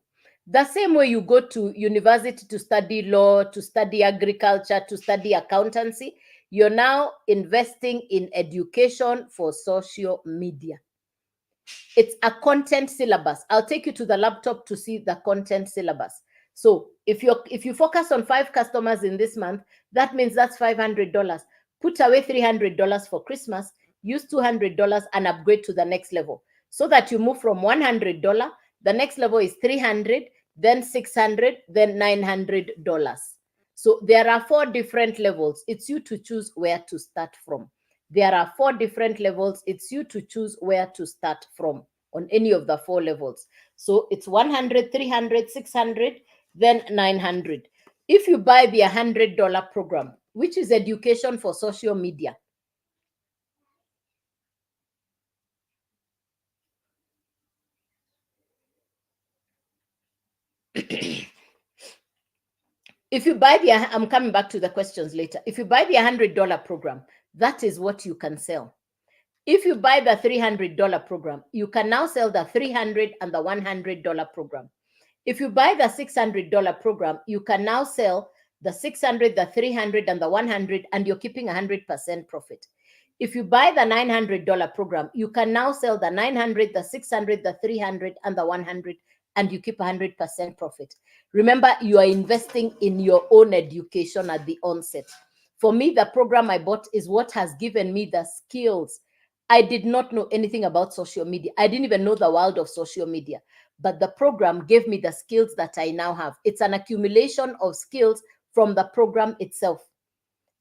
The same way you go to university to study law, to study agriculture, to study accountancy, you're now investing in education for social media. It's a content syllabus. I'll take you to the laptop to see the content syllabus. So if you focus on 5 customers in this month, that means that's $500. Put away $300 for Christmas, use $200 and upgrade to the next level so that you move from $100. The next level is $300, then $600, then $900. So there are 4 different levels. It's you to choose where to start from. There are 4 different levels. It's you to choose where to start from. on any of the 4 levels. So it's 100, 300, 600, then 900. If you buy the $100 program, which is education for social media, if you buy the, I'm coming back to the questions later. If you buy the $100 program, that is what you can sell. If you buy the $300 program, you can now sell the $300 and the $100 program. If you buy the $600 program, you can now sell the 600, the 300, and the 100, and you're keeping 100% profit. If you buy the $900 program, you can now sell the 900, the 600, the 300, and the 100, and you keep 100% profit. Remember, you are investing in your own education at the onset. For me, the program I bought is what has given me the skills. I did not know anything about social media. I didn't even know the world of social media, but the program gave me the skills that I now have. It's an accumulation of skills from the program itself.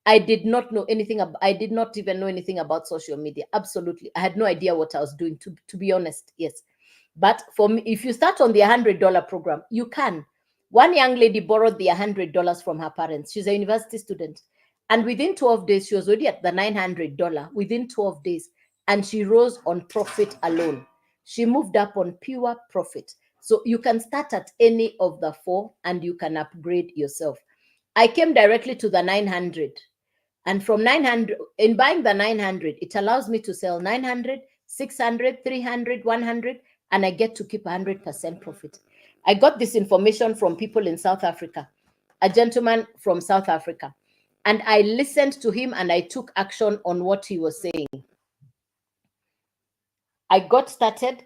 I did not know anything. I did not even know anything about social media. Absolutely. I had no idea what I was doing, to be honest. Yes. But for me, if you start on the $100 program, you can. One young lady borrowed the $100 from her parents. She's a university student. And within 12 days, she was already at the $900 within 12 days. And she rose on profit alone. She moved up on pure profit. So you can start at any of the 4 and you can upgrade yourself. I came directly to the 900. And from 900, in buying the 900, it allows me to sell 900, 600, 300, 100, and I get to keep 100% profit. I got this information from people in South Africa, a gentleman from South Africa. And I listened to him and I took action on what he was saying. I got started.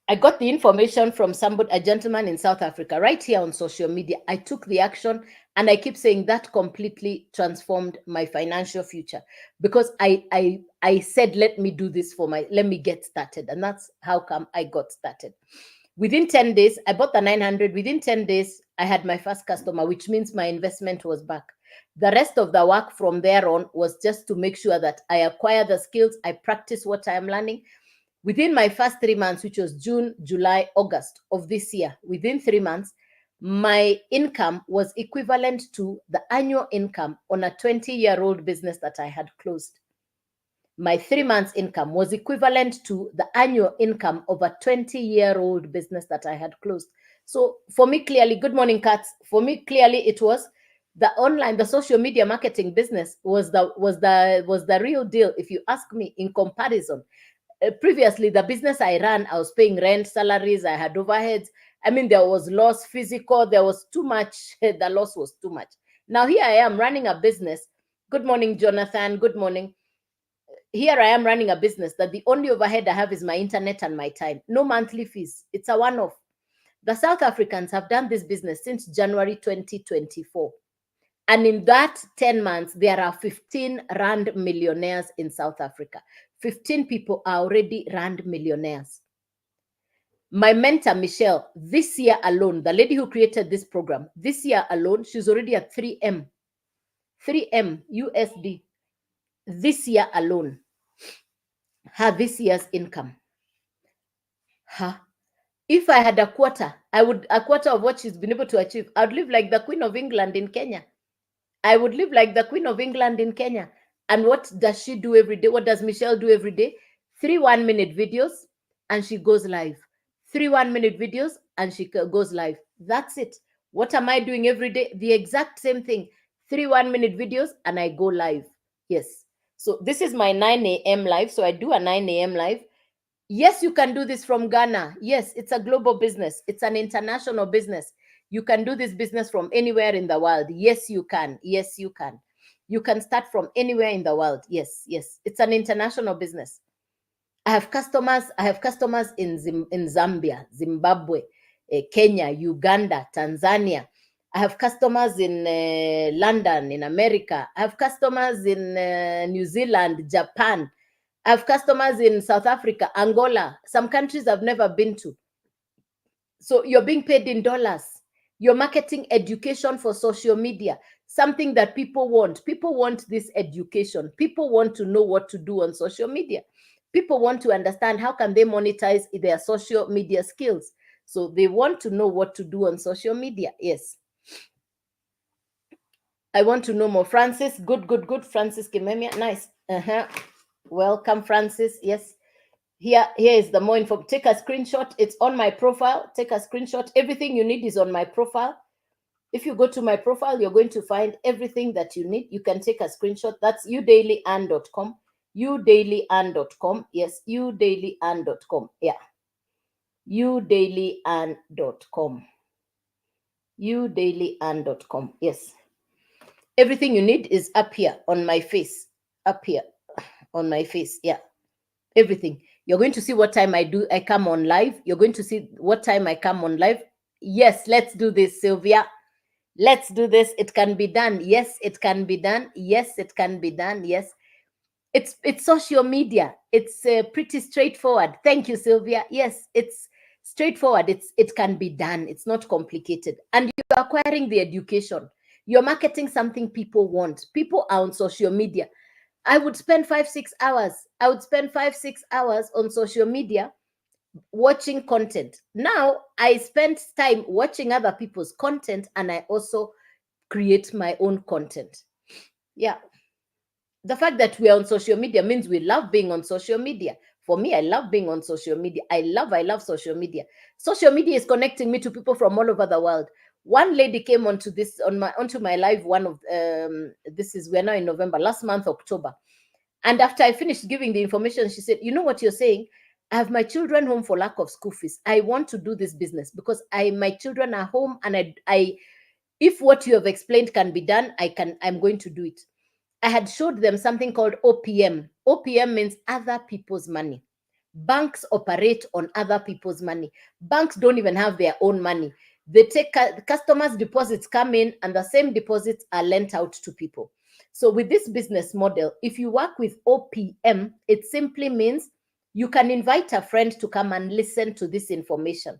I got the information from somebody, a gentleman in South Africa, right here on social media. I took the action, and I keep saying that completely transformed my financial future, because I said, let me do this let me get started. And that's how come I got started. Within 10 days, I bought the 900. Within 10 days, I had my first customer, which means my investment was back. The rest of the work from there on was just to make sure that I acquire the skills, I practice what I am learning. Within my first 3 months, which was June, July, August of this year, within 3 months, my income was equivalent to the annual income on a 20-year-old business that I had closed. My 3 months income was equivalent to the annual income of a 20-year-old business that I had closed. So for me, clearly, good morning, Katz. For me, clearly, it was the online, the social media marketing business was the real deal, if you ask me, in comparison. Previously, the business I ran, I was paying rent, salaries, I had overheads. I mean, there was loss, physical, there was too much. The loss was too much. Now here I am running a business. Good morning, Jonathan. Good morning. Here I am running a business that the only overhead I have is my internet and my time. No monthly fees. It's a one-off. The South Africans have done this business since January 2024. And in that 10 months, there are 15 rand millionaires in South Africa. 15 people are already rand millionaires. My mentor, Michelle, this year alone, the lady who created this program, this year alone, she's already at 3M USD. This year alone, her this year's income. If I had a quarter of what she's been able to achieve, I would live like the Queen of England in Kenya. I would live like the Queen of England in Kenya. And what does she do every day? What does Michelle do every day? 3 1-minute videos and she goes live. 3 1-minute videos and she goes live. That's it. What am I doing every day? The exact same thing. 3 1-minute videos and I go live. Yes. So this is my 9 a.m. live. So I do a 9 a.m. live. Yes, you can do this from Ghana. Yes, it's a global business. It's an international business. You can do this business from anywhere in the world. Yes, you can. Yes, you can. You can start from anywhere in the world. Yes, yes. It's an international business. I have customers in Zambia, Zimbabwe, Kenya, Uganda, Tanzania. I have customers in London, in America. I have customers in New Zealand, Japan. I have customers in South Africa, Angola, some countries I've never been to. So you're being paid in dollars. You're marketing education for social media. something that people want. People want this education. People want to know what to do on social media. People want to understand how can they monetize their social media skills. So they want to know what to do on social media. Yes. I want to know more. Francis, good. Francis Kimemia, nice. Welcome, Francis. Yes. Here is the more info. Take a screenshot. It's on my profile. Take a screenshot. Everything you need is on my profile. If you go to my profile, you're going to find everything that you need. You can take a screenshot. That's udailyand.com. udailyand.com. Yes, udailyand.com. Yeah. udailyand.com. udailyand.com. Yes. Everything you need is up here on my face. Up here on my face. Yeah. Everything. You're going to see what time I come on live. You're going to see what time I come on live. Yes, let's do this, Sylvia. Let's do this. It can be done. Yes, it can be done. Yes, it can be done. Yes. It's social media. It's pretty straightforward. Thank you, Sylvia. Yes, it's straightforward. It can be done. It's not complicated. And you're acquiring the education. You're marketing something people want. People are on social media. I would spend 5-6 hours. I would spend 5-6 hours on social media watching content. Now I spend time watching other people's content, and I also create my own content. Yeah. The fact that we are on social media means we love being on social media. For me, I love being on social media. I love social media. Social media is connecting me to people from all over the world. One lady came onto my live. One of we're now in November, last month, October. And after I finished giving the information, she said, "You know what you're saying? I have my children home for lack of school fees. I want to do this business because my children are home, and I if what you have explained can be done, I'm going to do it." I had showed them something called OPM. OPM means other people's money. Banks operate on other people's money. Banks don't even have their own money. They take customers' deposits come in, and the same deposits are lent out to people. So with this business model, if you work with OPM, it simply means you can invite a friend to come and listen to this information.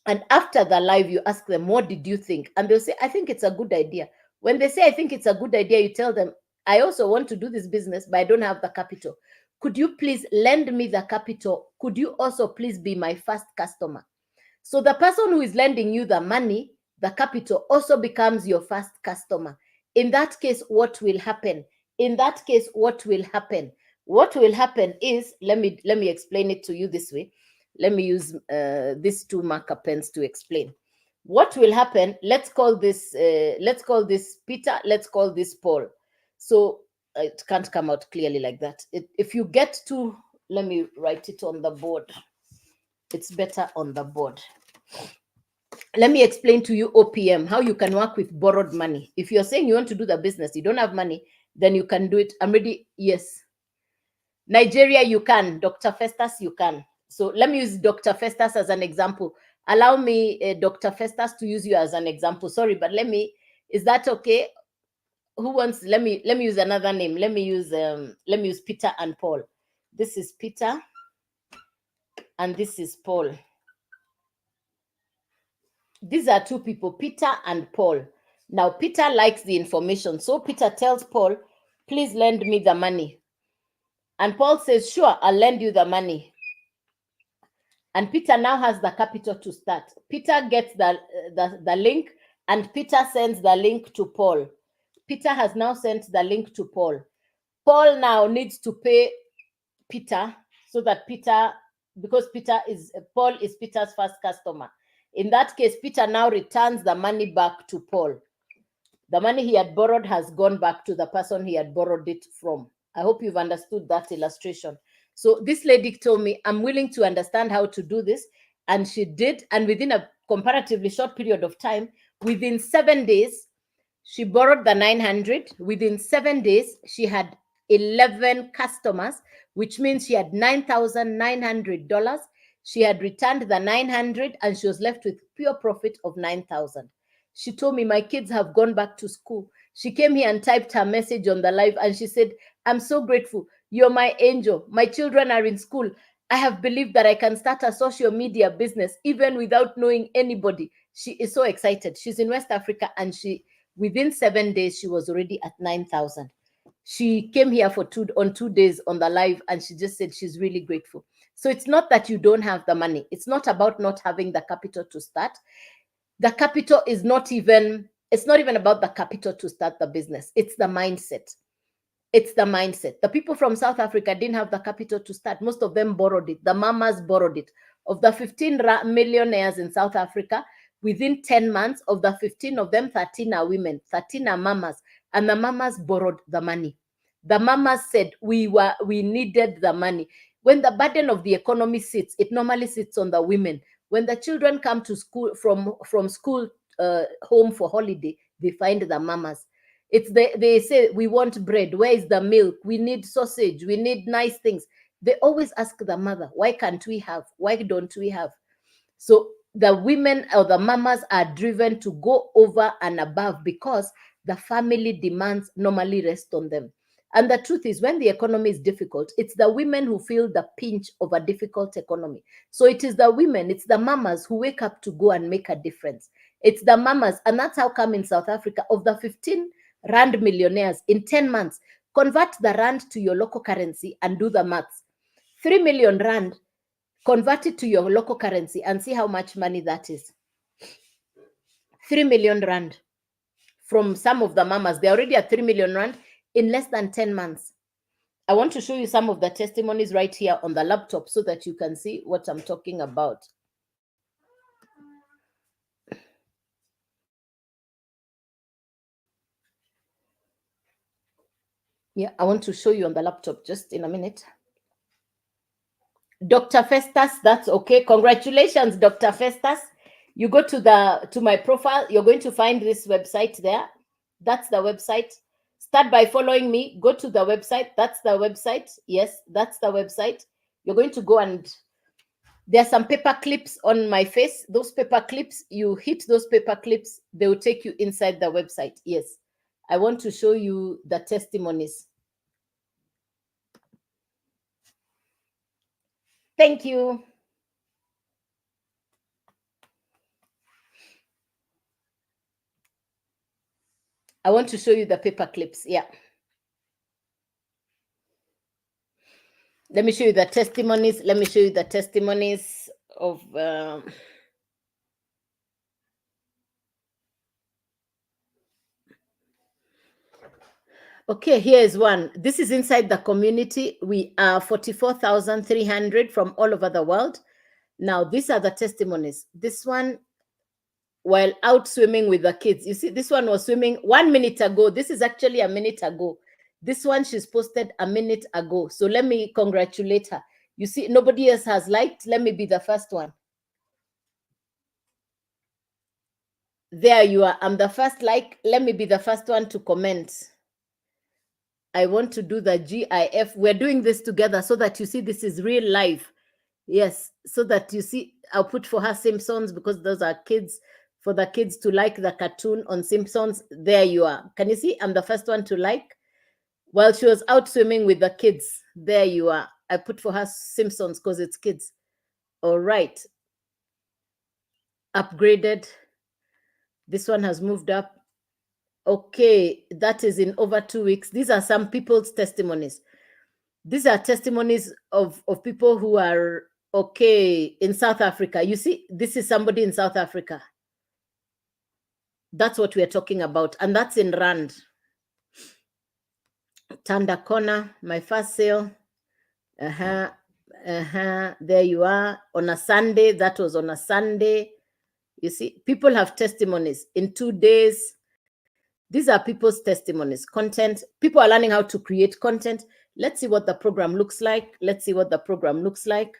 And after the live, you ask them, "What did you think?" And they'll say, "I think it's a good idea." When they say, "I think it's a good idea," you tell them, "I also want to do this business, but I don't have the capital. Could you please lend me the capital? Could you also please be my first customer?" So the person who is lending you the money, the capital, also becomes your first customer. In that case, what will happen? What will happen is, let me explain it to you this way. Let me use these two marker pens to explain. What will happen? Let's call this Peter. Let's call this Paul. So it can't come out clearly like that. If you get to, let me write it on the board. It's better on the board. Let me explain to you OPM, how you can work with borrowed money. If you're saying you want to do the business, you don't have money, then you can do it. I'm ready. Yes. Nigeria, you can. Dr. Festus, you can. So let me use Dr. Festus as an example. Allow me, Dr. Festus, to use you as an example. Sorry, but is that okay? Who wants, let me use another name. Let me use Peter and Paul. This is Peter and this is Paul. These are two people, Peter and Paul. Now, Peter likes the information. So Peter tells Paul, "Please lend me the money." And Paul says, "Sure, I'll lend you the money." And Peter now has the capital to start. Peter gets the link, and Peter sends the link to Paul. Peter has now sent the link to Paul. Paul now needs to pay Peter, so that because Paul is Peter's first customer. In that case, Peter now returns the money back to Paul. The money he had borrowed has gone back to the person he had borrowed it from. I hope you've understood that illustration. So this lady told me, "I'm willing to understand how to do this." And she did. And within a comparatively short period of time, within 7 days, she borrowed the 900. Within 7 days, she had 11 customers, which means she had $9,900. She had returned the 900 and she was left with pure profit of 9,000. She told me, "My kids have gone back to school." She came here and typed her message on the live and she said, "I'm so grateful. You're my angel. My children are in school. I have believed that I can start a social media business even without knowing anybody." She is so excited. She's in West Africa and she Within 7 days, she was already at 9,000. She came here for 2 days on the live, and she just said she's really grateful. So it's not that you don't have the money. It's not about not having the capital to start. The capital is not even, it's not even about the capital to start the business. It's the mindset. It's the mindset. The people from South Africa didn't have the capital to start. Most of them borrowed it. The mamas borrowed it. Of the 15 millionaires in South Africa, within 10 months, of the 15 of them, 13 are women, 13 are mamas, and the mamas borrowed the money. The mamas said we needed the money. When the burden of the economy sits, it normally sits on the women. When the children come to school from school home for holiday, they find the mamas. It's they say, we want bread. Where is the milk? We need sausage. We need nice things. They always ask the mother, why can't we have? Why don't we have? So the women or the mamas are driven to go over and above because the family demands normally rest on them. And the truth is, when the economy is difficult, it's the women who feel the pinch of a difficult economy. So it is the women, it's the mamas who wake up to go and make a difference. It's the mamas. And that's how come in South Africa, of the 15 rand millionaires, in 10 months, convert the rand to your local currency and do the maths. 3 million rand, convert it to your local currency and see how much money that is. 3 million rand from some of the mamas. They're already at 3 million rand in less than 10 months. I want to show you some of the testimonies right here on the laptop so that you can see what I'm talking about. Yeah, I want to show you on the laptop just in a minute. Dr. Festus, that's okay. Congratulations, Dr. Festus. You go to my profile, you're going to find this website there. That's the website. Start by following me. Go to the website. That's the website. Yes, that's the website. You're going to go, and there are some paper clips on my face. Those paper clips, you hit those paper clips, they will take you inside the website. Yes, I want to show you the testimonies. Thank you. I want to show you the paper clips. Yeah. Let me show you the testimonies. Let me show you the testimonies of... Okay, here is one. This is inside the community. We are 44,300 from all over the world. Now, these are the testimonies. This one, while out swimming with the kids. You see, this one was swimming 1 minute ago. This is actually a minute ago. This one she's posted a minute ago. So let me congratulate her. You see, nobody else has liked. Let me be the first one. There you are. I'm the first like. Let me be the first one to comment. I want to do the GIF. We're doing this together so that you see this is real life. Yes, so that you see, I'll put for her Simpsons because those are kids, for the kids to like the cartoon on Simpsons. There you are. Can you see? I'm the first one to like. While she was out swimming with the kids. There you are. I put for her Simpsons because it's kids. All right. Upgraded. This one has moved up. Okay, that is in over 2 weeks. These are some people's testimonies. These are testimonies of people who are okay in South Africa. You see, this is somebody in South Africa. That's what we're talking about. And that's in Rand. Tanda Corner, my first sale. There you are. On a Sunday. That was on a Sunday. You see, people have testimonies in 2 days. These are people's testimonies, content. People are learning how to create content. Let's see what the program looks like. Let's see what the program looks like.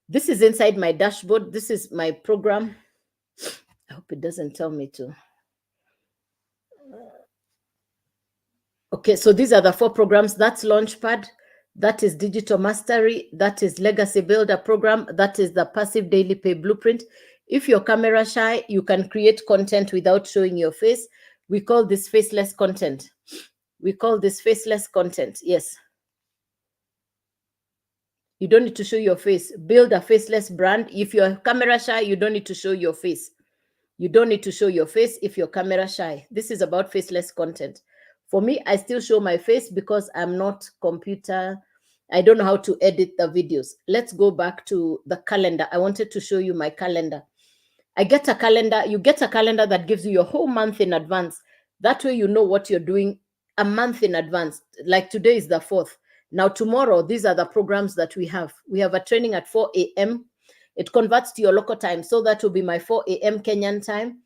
This is inside my dashboard. This is my program. I hope it doesn't tell me to. Okay, so these are the 4 programs. That's Launchpad. That is Digital Mastery. That is Legacy Builder program. That is the Passive Daily Pay Blueprint. If you're camera shy, you can create content without showing your face. We call this faceless content. We call this faceless content. Yes. You don't need to show your face. Build a faceless brand. If you're camera shy, you don't need to show your face. You don't need to show your face if you're camera shy. This is about faceless content. For me, I still show my face because I'm not computer. I don't know how to edit the videos. Let's go back to the calendar. I wanted to show you my calendar. I get a calendar. You get a calendar that gives you your whole month in advance. That way you know what you're doing a month in advance. Like today is the 4th. Now tomorrow, these are the programs that we have. We have a training at 4 a.m. It converts to your local time. So that will be my 4 a.m. Kenyan time,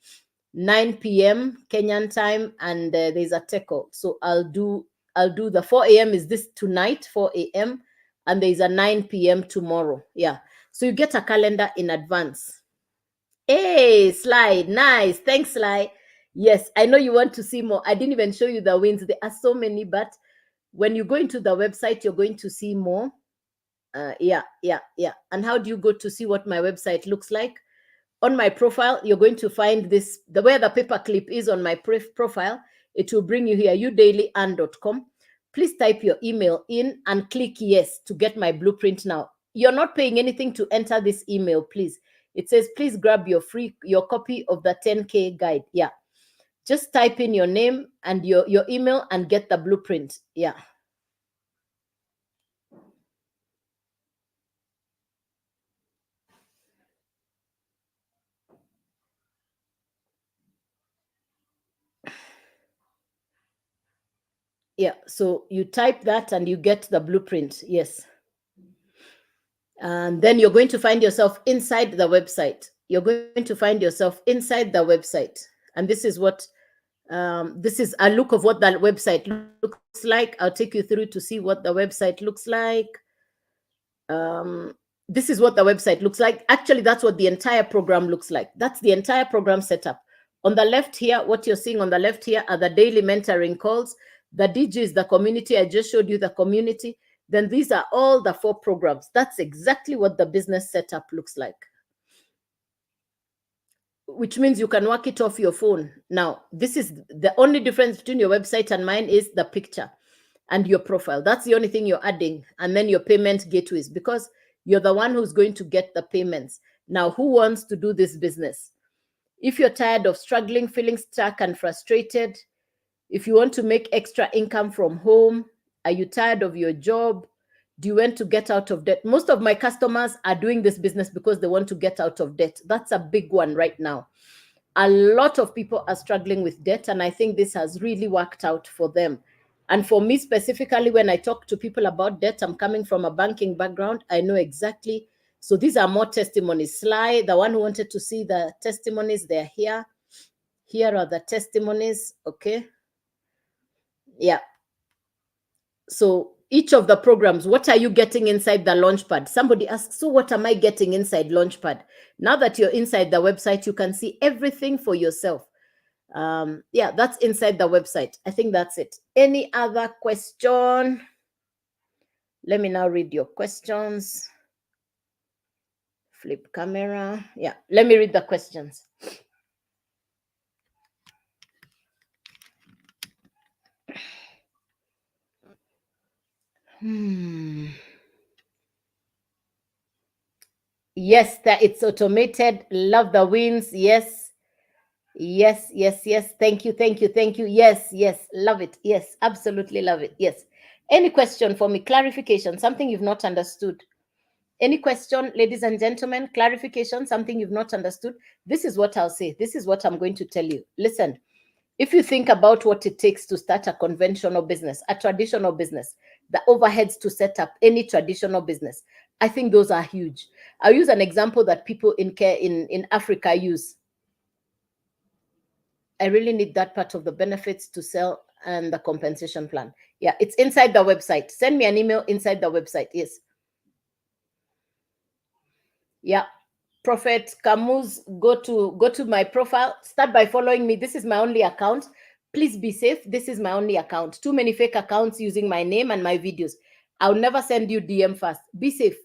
9 p.m. Kenyan time, and there's a techo. So I'll do the 4 a.m. is this tonight, 4 a.m. and there's a 9 p.m. tomorrow. Yeah. So you get a calendar in advance. Hey, Sly, nice. Thanks, Sly. Yes, I know you want to see more. I didn't even show you the wins. There are so many, but when you go into the website, you're going to see more. Yeah. And how do you go to see what my website looks like? On my profile, you're going to find this, the where the paperclip is on my profile. It will bring you here, udailyand.com. Please type your email in and click yes to get my blueprint now. You're not paying anything to enter this email, please. It says, please grab your copy of the 10K guide. Yeah. Just type in your name and your email and get the blueprint. Yeah. Yeah. So you type that and you get the blueprint. Yes. And then you're going to find yourself inside the website. You're going to find yourself inside the website. And this is what, this is a look of what that website looks like. I'll take you through to see what the website looks like. This is what the website looks like. Actually, that's what the entire program looks like. That's the entire program setup. On the left here, what you're seeing on the left here are the daily mentoring calls. The DG is the community. I just showed you the community. Then these are all the 4 programs. That's exactly what the business setup looks like, which means you can work it off your phone. Now, this is the only difference between your website and mine is the picture and your profile. That's the only thing you're adding. And then your payment gateways, because you're the one who's going to get the payments. Now, who wants to do this business? If you're tired of struggling, feeling stuck and frustrated, if you want to make extra income from home, are you tired of your job? Do you want to get out of debt? Most of my customers are doing this business because they want to get out of debt. That's a big one right now. A lot of people are struggling with debt, and I think this has really worked out for them. And for me specifically, when I talk to people about debt, I'm coming from a banking background. I know exactly. So these are more testimonies. Sly, the one who wanted to see the testimonies, they're here. Here are the testimonies. Okay. Yeah. So each of the programs, what are you getting inside the Launchpad? Somebody asks, so what am I getting inside Launchpad? Now that you're inside the website, you can see everything for yourself. Yeah, that's inside the website. I think that's it. Any other question? Let me now read your questions. Flip camera. Yeah, let me read the questions. Yes, that it's automated. Love the wins. Yes. Thank you. Yes, love it. Yes, absolutely love it. Yes. Any question for me? Clarification, something you've not understood. Any question, ladies and gentlemen? Clarification, something you've not understood. This is what I'll say. This is what I'm going to tell you. Listen, if you think about what it takes to start a conventional business, a traditional business, the overheads to set up any traditional business, I think those are huge. I'll use an example that people in Africa use. I really need that part of the benefits to sell and the compensation plan. Yeah, it's inside the website. Send me an email inside the website. Yes. Yeah. Prophet Camus, go to my profile. Start by following me. This is my only account. Please be safe. This is my only account. Too many fake accounts using my name and my videos. I'll never send you DM first. Be safe.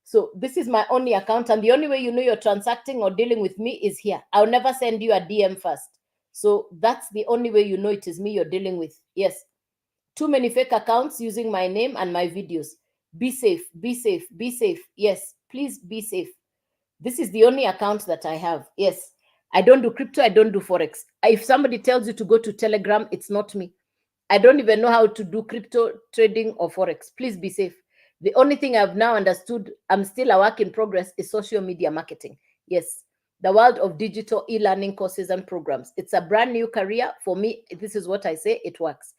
So this is my only account, and the only way you know you're transacting or dealing with me is here. I'll never send you a DM first. So that's the only way you know it is me you're dealing with. Yes. Too many fake accounts using my name and my videos. Be safe, be safe, be safe. Yes, please be safe. This is the only account that I have. Yes. I don't do crypto. I don't do Forex. If somebody tells you to go to Telegram, it's not me. I don't even know how to do crypto trading or Forex. Please be safe. The only thing I've now understood, I'm still a work in progress, is social media marketing. Yes, the world of digital e-learning courses and programs. It's a brand new career. For me, this is what I say, it works.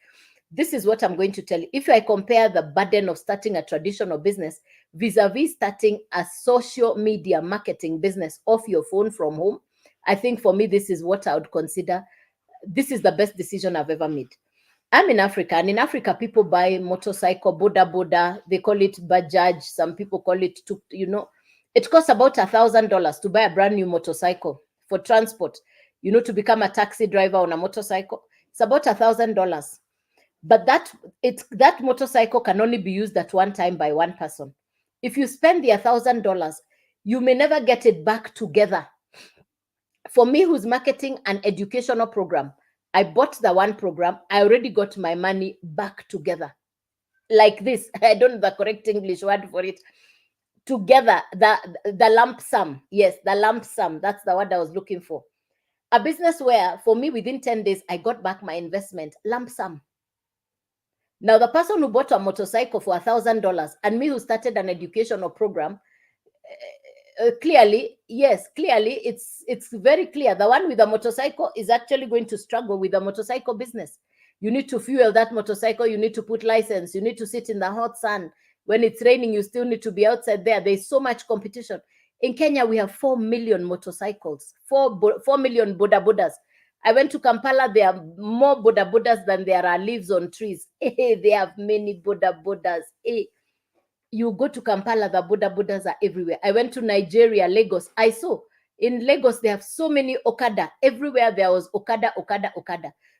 This is what I'm going to tell you. If I compare the burden of starting a traditional business vis-a-vis starting a social media marketing business off your phone from home, I think for me, this is what I would consider. This is the best decision I've ever made. I'm in Africa, and in Africa, people buy motorcycle, boda boda. They call it Bajaj. Some people call it, it costs about $1,000 to buy a brand new motorcycle for transport. To become a taxi driver on a motorcycle, it's about $1,000. But that motorcycle can only be used at one time by one person. If you spend the $1,000, you may never get it back together. For me, who's marketing an educational program, I bought the one program, I already got my money back together. Like this, I don't know the correct English word for it. Together, the lump sum. Yes, the lump sum. That's the word I was looking for. A business where, for me, within 10 days, I got back my investment, lump sum. Now, the person who bought a motorcycle for $1,000 and me who started an educational program, clearly, it's very clear. The one with the motorcycle is actually going to struggle with the motorcycle business. You need to fuel that motorcycle. You need to put license. You need to sit in the hot sun. When it's raining, you still need to be outside there. There's so much competition. In Kenya, we have 4 million motorcycles, 4 million boda bodas. I went to Kampala. There are more boda bodas than there are leaves on trees. They have many boda bodas. You go to Kampala, the boda bodas are everywhere. I went to Nigeria, Lagos. I saw in Lagos they have so many Okada. Everywhere there was Okada.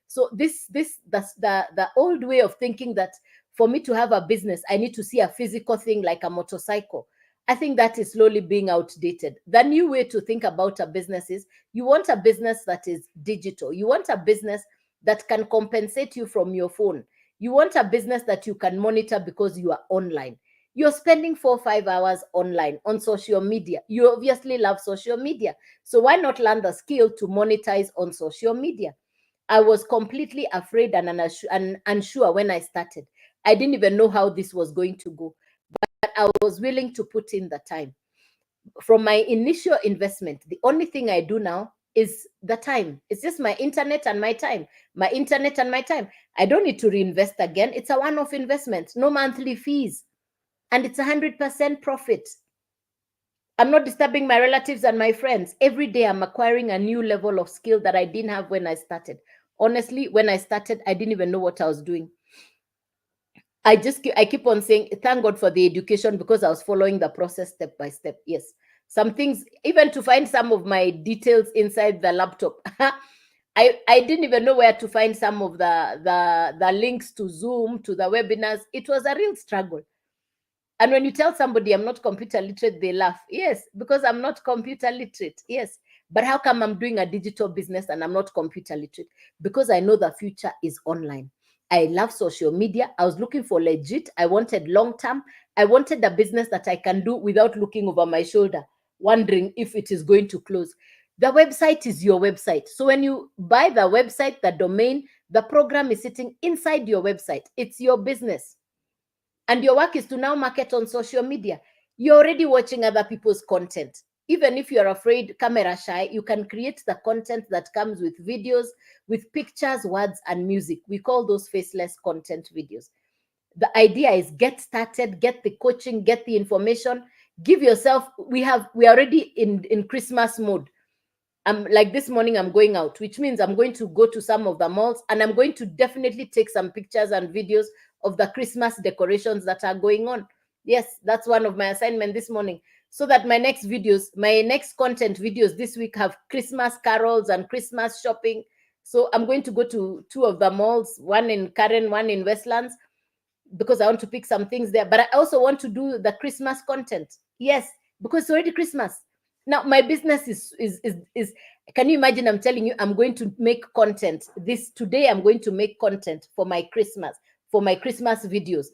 So that's the old way of thinking that for me to have a business, I need to see a physical thing like a motorcycle. I think that is slowly being outdated. The new way to think about a business is you want a business that is digital. You want a business that can compensate you from your phone. You want a business that you can monitor because you are online. You're spending 4 or 5 hours online on social media. You obviously love social media. So why not learn the skill to monetize on social media? I was completely afraid and unsure when I started. I didn't even know how this was going to go, but I was willing to put in the time. From my initial investment, the only thing I do now is the time. It's just my internet and my time. I don't need to reinvest again. It's a one-off investment, no monthly fees, and it's 100% profit. I'm not disturbing my relatives and my friends. Every day I'm acquiring a new level of skill that I didn't have when I started. Honestly, when I started, I didn't even know what I was doing. I keep on saying, thank God for the education, because I was following the process step by step. Yes. Some things, even to find some of my details inside the laptop, I didn't even know where to find some of the links to Zoom, to the webinars. It was a real struggle. And when you tell somebody I'm not computer literate, they laugh. Yes, because I'm not computer literate. Yes. But how come I'm doing a digital business and I'm not computer literate? Because I know the future is online. I love social media. I was looking for legit. I wanted long term. I wanted a business that I can do without looking over my shoulder, wondering if it is going to close. The website is your website. So when you buy the website, the domain, the program is sitting inside your website. It's your business. And your work is to now market on social media. You're already watching other people's content. Even if you're afraid, camera shy, you can create the content that comes with videos, with pictures, words, and music. We call those faceless content videos. The idea is get started, get the coaching, get the information, give yourself. We are already in Christmas mode. Like this morning, I'm going out, which means I'm going to go to some of the malls and I'm going to definitely take some pictures and videos of the Christmas decorations that are going on. Yes, that's one of my assignments this morning. So that my next content videos this week have Christmas carols and Christmas shopping. So I'm going to go to 2 of the malls, one in Karen, one in Westlands, because I want to pick some things there. But I also want to do the Christmas content. Yes, because it's already Christmas. Now my business is can you imagine? I'm telling you, I'm going to make content. Today I'm going to make content for my Christmas videos.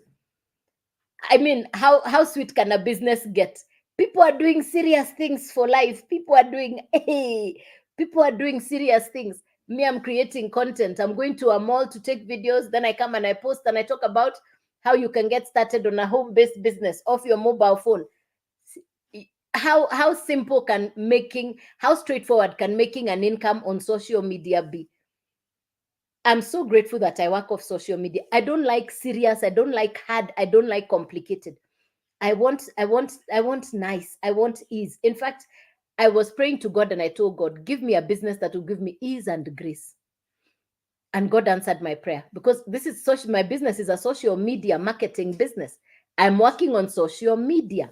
I mean, how sweet can a business get? People are doing serious things for life. People are doing People are doing serious things. Me, I'm creating content. I'm going to a mall to take videos. Then I come and I post and I talk about how you can get started on a home-based business off your mobile phone. How simple can how straightforward can making an income on social media be? I'm so grateful that I work off social media. I don't like serious. I don't like hard. I don't like complicated. I want nice. I want ease. In fact, I was praying to God and I told God, give me a business that will give me ease and grace. And God answered my prayer, because my business is a social media marketing business. I'm working on social media.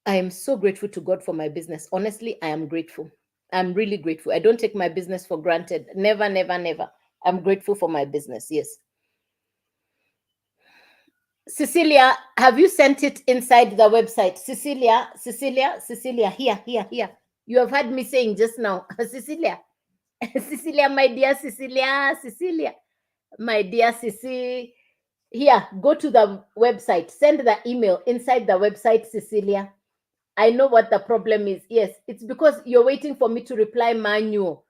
I am so grateful to God for my business. Honestly, I am grateful. I'm really grateful. I don't take my business for granted. Never, never, never. I'm grateful for my business. Yes. Cecilia, have you sent it inside the website? Cecilia, here. You have heard me saying just now, Cecilia, my dear Cecilia, my dear Cici. Here, go to the website, send the email inside the website, Cecilia. I know what the problem is. Yes, it's because you're waiting for me to reply manual.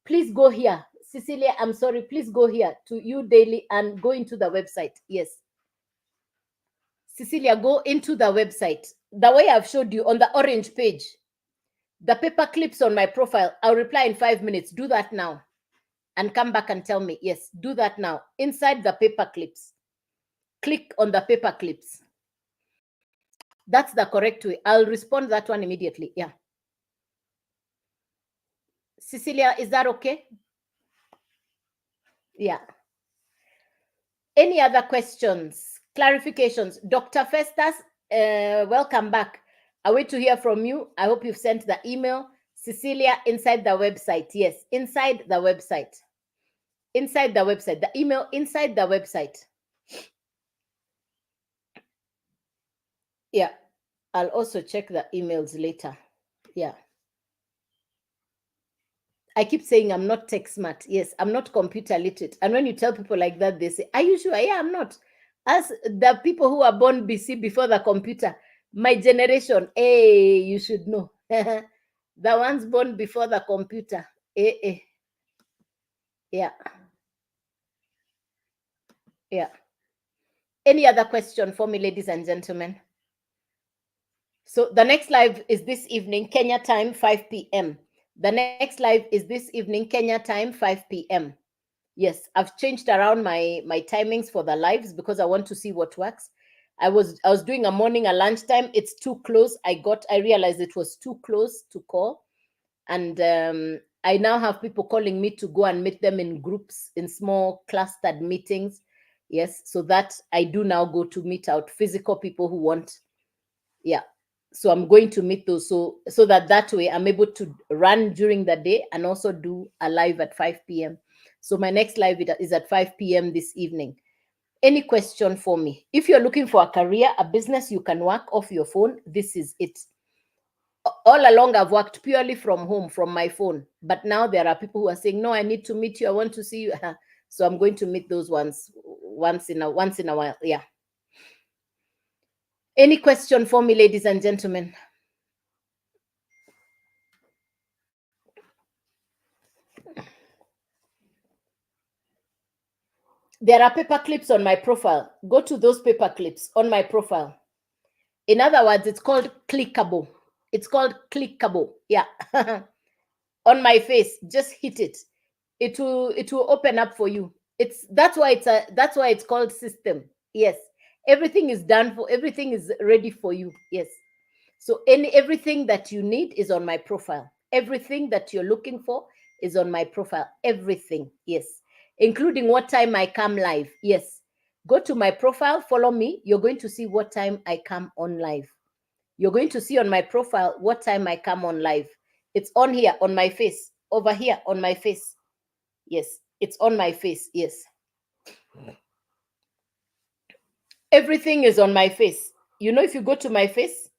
Please go here. Cecilia, I'm sorry. Please go here to You Daily and go into the website. Yes. Cecilia, go into the website. The way I've showed you on the orange page, the paper clips on my profile. I'll reply in 5 minutes. Do that now and come back and tell me. Yes, do that now. Inside the paper clips, click on the paper clips. That's the correct way. I'll respond that one immediately. Yeah. Cecilia, is that okay? Yeah. Any other questions, clarifications? Dr. Festus, welcome back. I wait to hear from you. I hope you've sent the email. Cecilia, inside the website. Yes, inside the website. Inside the website. The email inside the website. Yeah. I'll also check the emails later. Yeah. I keep saying I'm not tech smart. Yes, I'm not computer literate. And when you tell people like that, they say, are you sure? Yeah, I'm not. As the people who are born BC before the computer, my generation, hey, you should know. The ones born before the computer. Yeah. Yeah. Any other question for me, ladies and gentlemen? So the next live is this evening, Kenya time, 5 p.m. The next live is this evening, Kenya time, 5 p.m. Yes, I've changed around my timings for the lives because I want to see what works. I was doing a morning, a lunchtime. It's too close. I realized it was too close to call. And I now have people calling me to go and meet them in groups, in small clustered meetings. Yes, so that I do now go to meet out physical people who want. Yeah. So I'm going to meet those so that way I'm able to run during the day and also do a live at 5 p.m. So my next live is at 5 p.m. this evening. Any question for me? If you're looking for a career, a business you can work off your phone, this is it. All along, I've worked purely from home, from my phone. But now there are people who are saying, no, I need to meet you. I want to see you. So I'm going to meet those ones once in a while. Yeah. Any question for me, ladies and gentlemen? There are paper clips on my profile. Go to those paper clips on my profile. In other words, it's called clickable. It's called clickable. Yeah. On my face, just hit it. It will open up for you. That's why it's called system. Yes. Everything is ready for you. Yes. So everything that you need is on my profile. Everything that you're looking for is on my profile. Everything. Yes. Including what time I come live. Yes. Go to my profile, follow me. You're going to see what time I come on live. You're going to see on my profile what time I come on live. It's on here on my face. Over here on my face. Yes. It's on my face. Yes. Everything is on my face. You know, if you go to my face,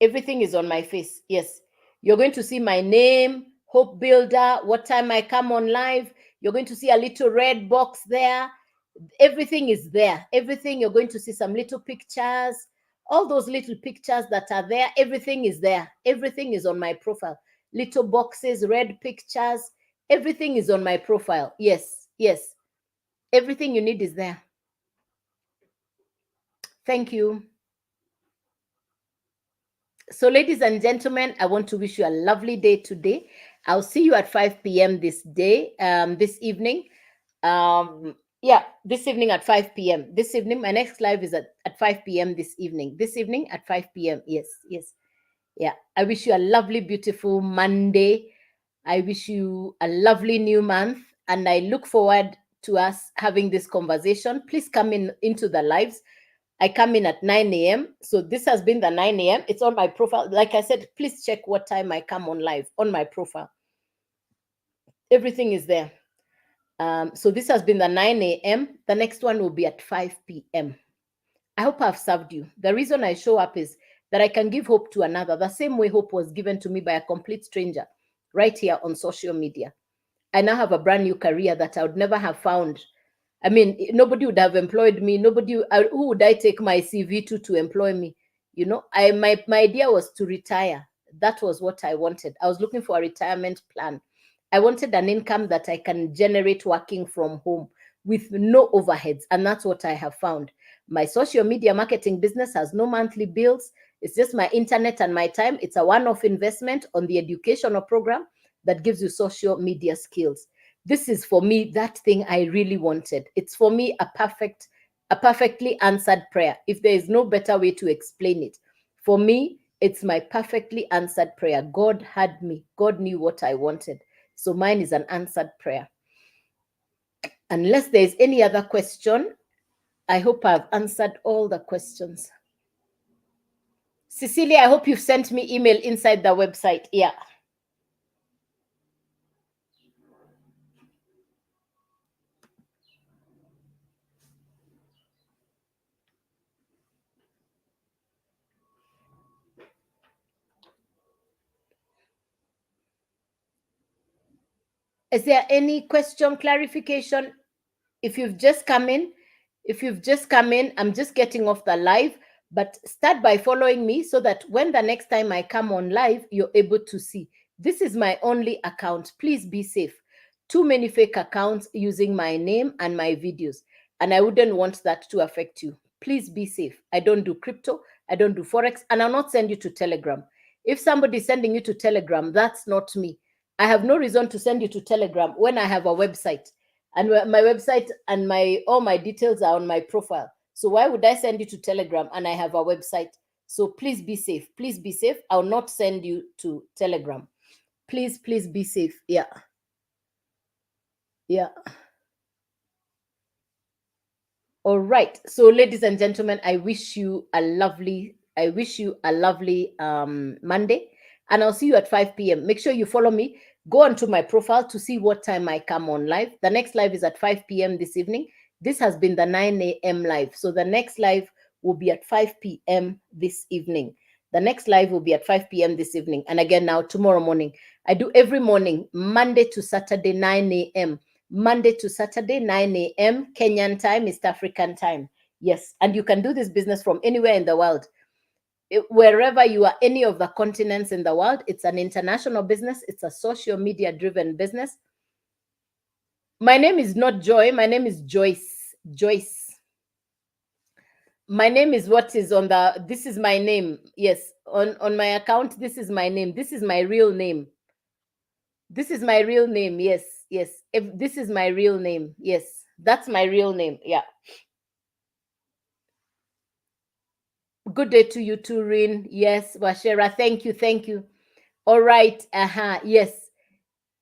everything is on my face. Yes. You're going to see my name, Hope Builder, what time I come on live. You're going to see a little red box there. Everything is there. Everything, you're going to see some little pictures. All those little pictures that are there, everything is there. Everything is on my profile. little boxes, red pictures. Everything is on my profile. Yes, yes. Everything you need is there. Thank you. So, ladies and gentlemen, I want to wish you a lovely day today. I'll see you at 5 p.m. this evening. This evening at 5 p.m. This evening, my next live is at 5 p.m. this evening. This evening at 5 p.m. Yes, yes. Yeah. I wish you a lovely, beautiful Monday. I wish you a lovely new month. And I look forward to us having this conversation. Please come into the lives. I come in at 9 a.m. So this has been the 9 a.m. It's on my profile. Like I said, please check what time I come on live on my profile. Everything is there. So this has been the 9 a.m. The next one will be at 5 p.m. I hope I've served you. The reason I show up is that I can give hope to another, the same way hope was given to me by a complete stranger right here on social media. I now have a brand new career that I would never have found. I mean, nobody would have employed me. Who would I take my CV to employ me? You know, my idea was to retire. That was what I wanted. I was looking for a retirement plan. I wanted an income that I can generate working from home with no overheads. And that's what I have found. My social media marketing business has no monthly bills. It's just my internet and my time. It's a one-off investment on the educational program that gives you social media skills. This is for me that thing I really wanted. It's for me a perfectly answered prayer. If there is no better way to explain it, for me, it's my perfectly answered prayer. God had me. God knew what I wanted. So mine is an answered prayer. Unless there is any other question, I hope I've answered all the questions. Cecilia, I hope you've sent me email inside the website. Yeah. Is there any question, clarification? If you've just come in, I'm just getting off the live, but start by following me so that when the next time I come on live, you're able to see. This is my only account. Please be safe. Too many fake accounts using my name and my videos, and I wouldn't want that to affect you. Please be safe. I don't do crypto, I don't do Forex, and I'll not send you to Telegram. If somebody's sending you to Telegram, that's not me. I have no reason to send you to Telegram when I have a website, and my website and all my details are on my profile. So why would I send you to Telegram and I have a website? So please be safe. Please be safe. I'll not send you to Telegram. Please be safe. Yeah. Yeah. All right. So, ladies and gentlemen, I wish you a lovely Monday, and I'll see you at 5 p.m. Make sure you follow me. Go onto my profile to see what time I come on live. The next live is at 5 p.m. this evening. This has been the 9 a.m. live. So the next live will be at 5 p.m. this evening. The next live will be at 5 p.m. this evening. And again, now tomorrow morning. I do every morning, Monday to Saturday, 9 a.m. Monday to Saturday, 9 a.m. Kenyan time, East African time. Yes. And you can do this business from anywhere in the world. Wherever you are, any of the continents in the world. It's an international business. It's a social media driven business. My name is not Joy. My name is Joyce. Joyce. My name is what is on the, this is my name. Yes. On my account, this is my name. This is my real name. This is my real name. Yes. Yes. This is my real name. Yes. That's my real name. Yeah. Good day to you too, Rin. Yes, Washera. Thank you. Thank you. All right. Yes.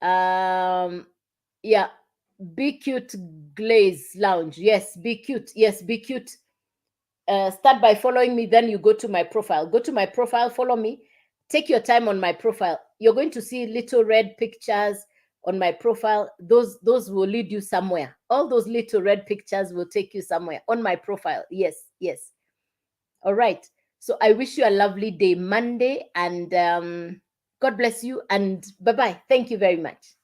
Yeah. Be Cute Glaze Lounge. Yes, be cute. Yes, be cute. Start by following me. Then you go to my profile. Go to my profile. Follow me. Take your time on my profile. You're going to see little red pictures on my profile. Those will lead you somewhere. All those little red pictures will take you somewhere on my profile. Yes, yes. All right. So I wish you a lovely day, Monday, and God bless you. And bye-bye. Thank you very much.